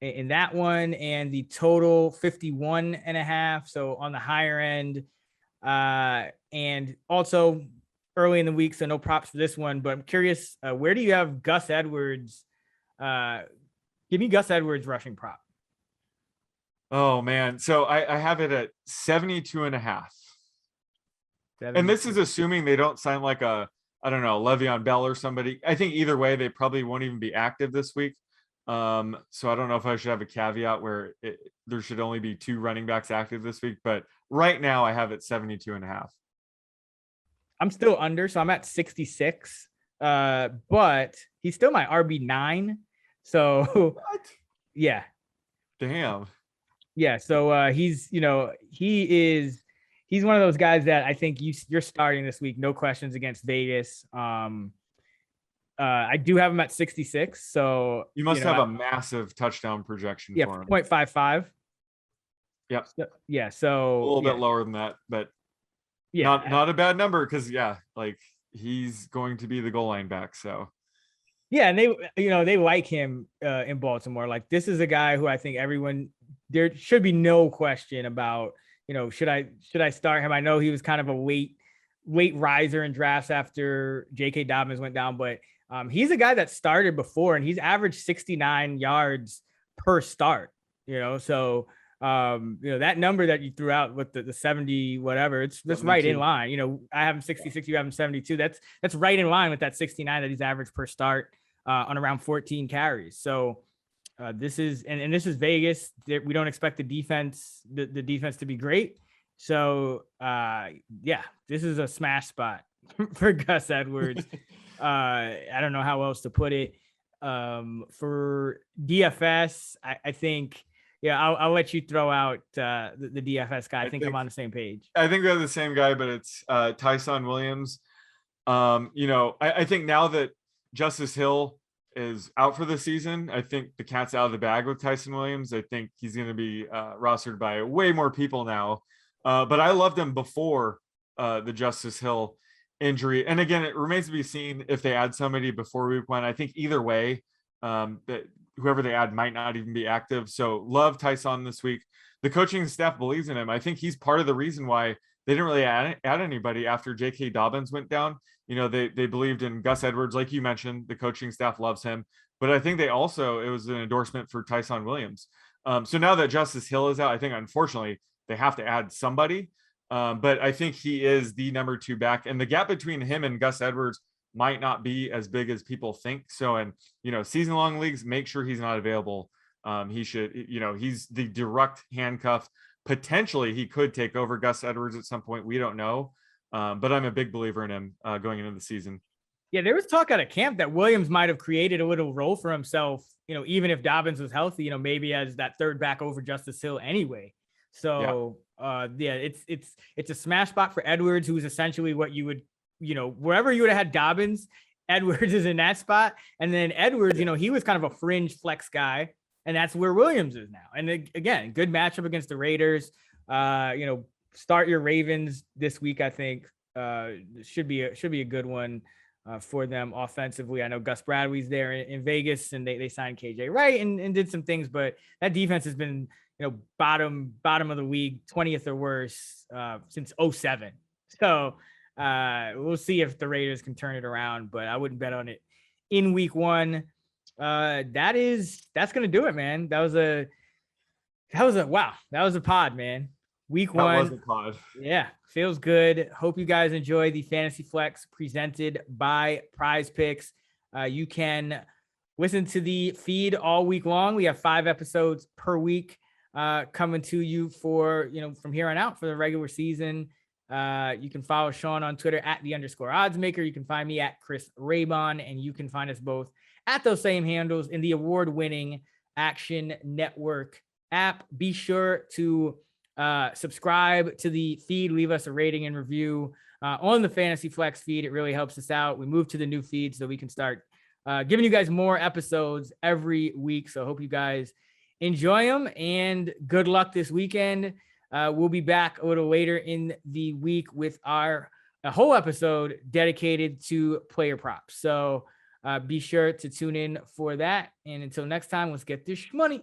in that one, and the total 51.5. So on the higher end, and also early in the week, so no props for this one, but I'm curious, where do you have Gus Edwards? Give me Gus Edwards rushing prop. Oh man. So I have it at 72.5. And this is assuming they don't sign like Le'Veon Bell or somebody. I think either way, they probably won't even be active this week. So I don't know if I should have a caveat where there should only be 2 running backs active this week, but right now I have it 72.5. I'm still under, so I'm at 66. But he's still my RB9. So what? Yeah. Damn. Yeah. So he's one of those guys that I think you're starting this week, no questions, against Vegas. I do have him at 66. So you must have a massive touchdown projection for him. 0.55. Yep. Yeah. So a little bit lower than that, but not a bad number, because he's going to be the goal line back. So yeah, and they like him in Baltimore. Like, this is a guy who I think there should be no question about, should I start him? I know he was kind of a late late riser in drafts after J.K. Dobbins went down, but he's a guy that started before and he's averaged 69 yards per start, so that number that you threw out with the 70, whatever, that's right in line. I have him 66, you have him 72. That's right in line with that 69 that he's averaged per start on around 14 carries. So this is Vegas. We don't expect the defense to be great. So this is a smash spot for Gus Edwards. I don't know how else to put it. For DFS, I think, I'll let you throw out the DFS guy. I think I'm on the same page. I think we have the same guy, but it's Tyson Williams. I think now that Justice Hill is out for the season, I think the cat's out of the bag with Tyson Williams. I think he's going to be rostered by way more people now. But I loved him before the Justice Hill injury. And again, it remains to be seen if they add somebody before week 1. I think either way, that whoever they add might not even be active. So love Tyson this week. The coaching staff believes in him. I think he's part of the reason why they didn't really add anybody after J.K. Dobbins went down. They believed in Gus Edwards, like you mentioned. The coaching staff loves him. But I think it was an endorsement for Tyson Williams. So now that Justice Hill is out, I think, unfortunately, they have to add somebody. But I think he is the number 2 back. And the gap between him and Gus Edwards might not be as big as people think. So, and, season-long leagues, make sure he's not available. He should, he's the direct handcuff. Potentially, he could take over Gus Edwards at some point. We don't know. But I'm a big believer in him going into the season. Yeah, there was talk out of camp that Williams might have created a little role for himself, even if Dobbins was healthy, maybe as that third back over Justice Hill anyway. So, it's a smash spot for Edwards, who's essentially what you would, wherever you would have had Dobbins, Edwards is in that spot. And then Edwards, he was kind of a fringe flex guy, and that's where Williams is now. And again, good matchup against the Raiders. Start your Ravens this week. I think should be a good one for them offensively. I know Gus Bradley's there in Vegas, and they signed KJ Wright and did some things, but that defense has been, bottom of the league, 20th or worse since 2007. So we'll see if the Raiders can turn it around, but I wouldn't bet on it in week 1. That's going to do it, man. That was a pod, man. Week 1. That was a pod. Yeah. Feels good. Hope you guys enjoy the Fantasy Flex presented by Prize Picks. You can listen to the feed all week long. We have 5 episodes per week coming to you for, from here on out for the regular season. You can follow Sean on Twitter at @_oddsmaker. You can find me at Chris Raybon, and you can find us both at those same handles in the award-winning Action Network app. Be sure to subscribe to the feed, leave us a rating and review on the Fantasy Flex feed. It really helps us out. We moved to the new feed so we can start giving you guys more episodes every week. So I hope you guys enjoy them, and good luck this weekend. We'll be back a little later in the week with a whole episode dedicated to player props. So be sure to tune in for that. And until next time, let's get this money.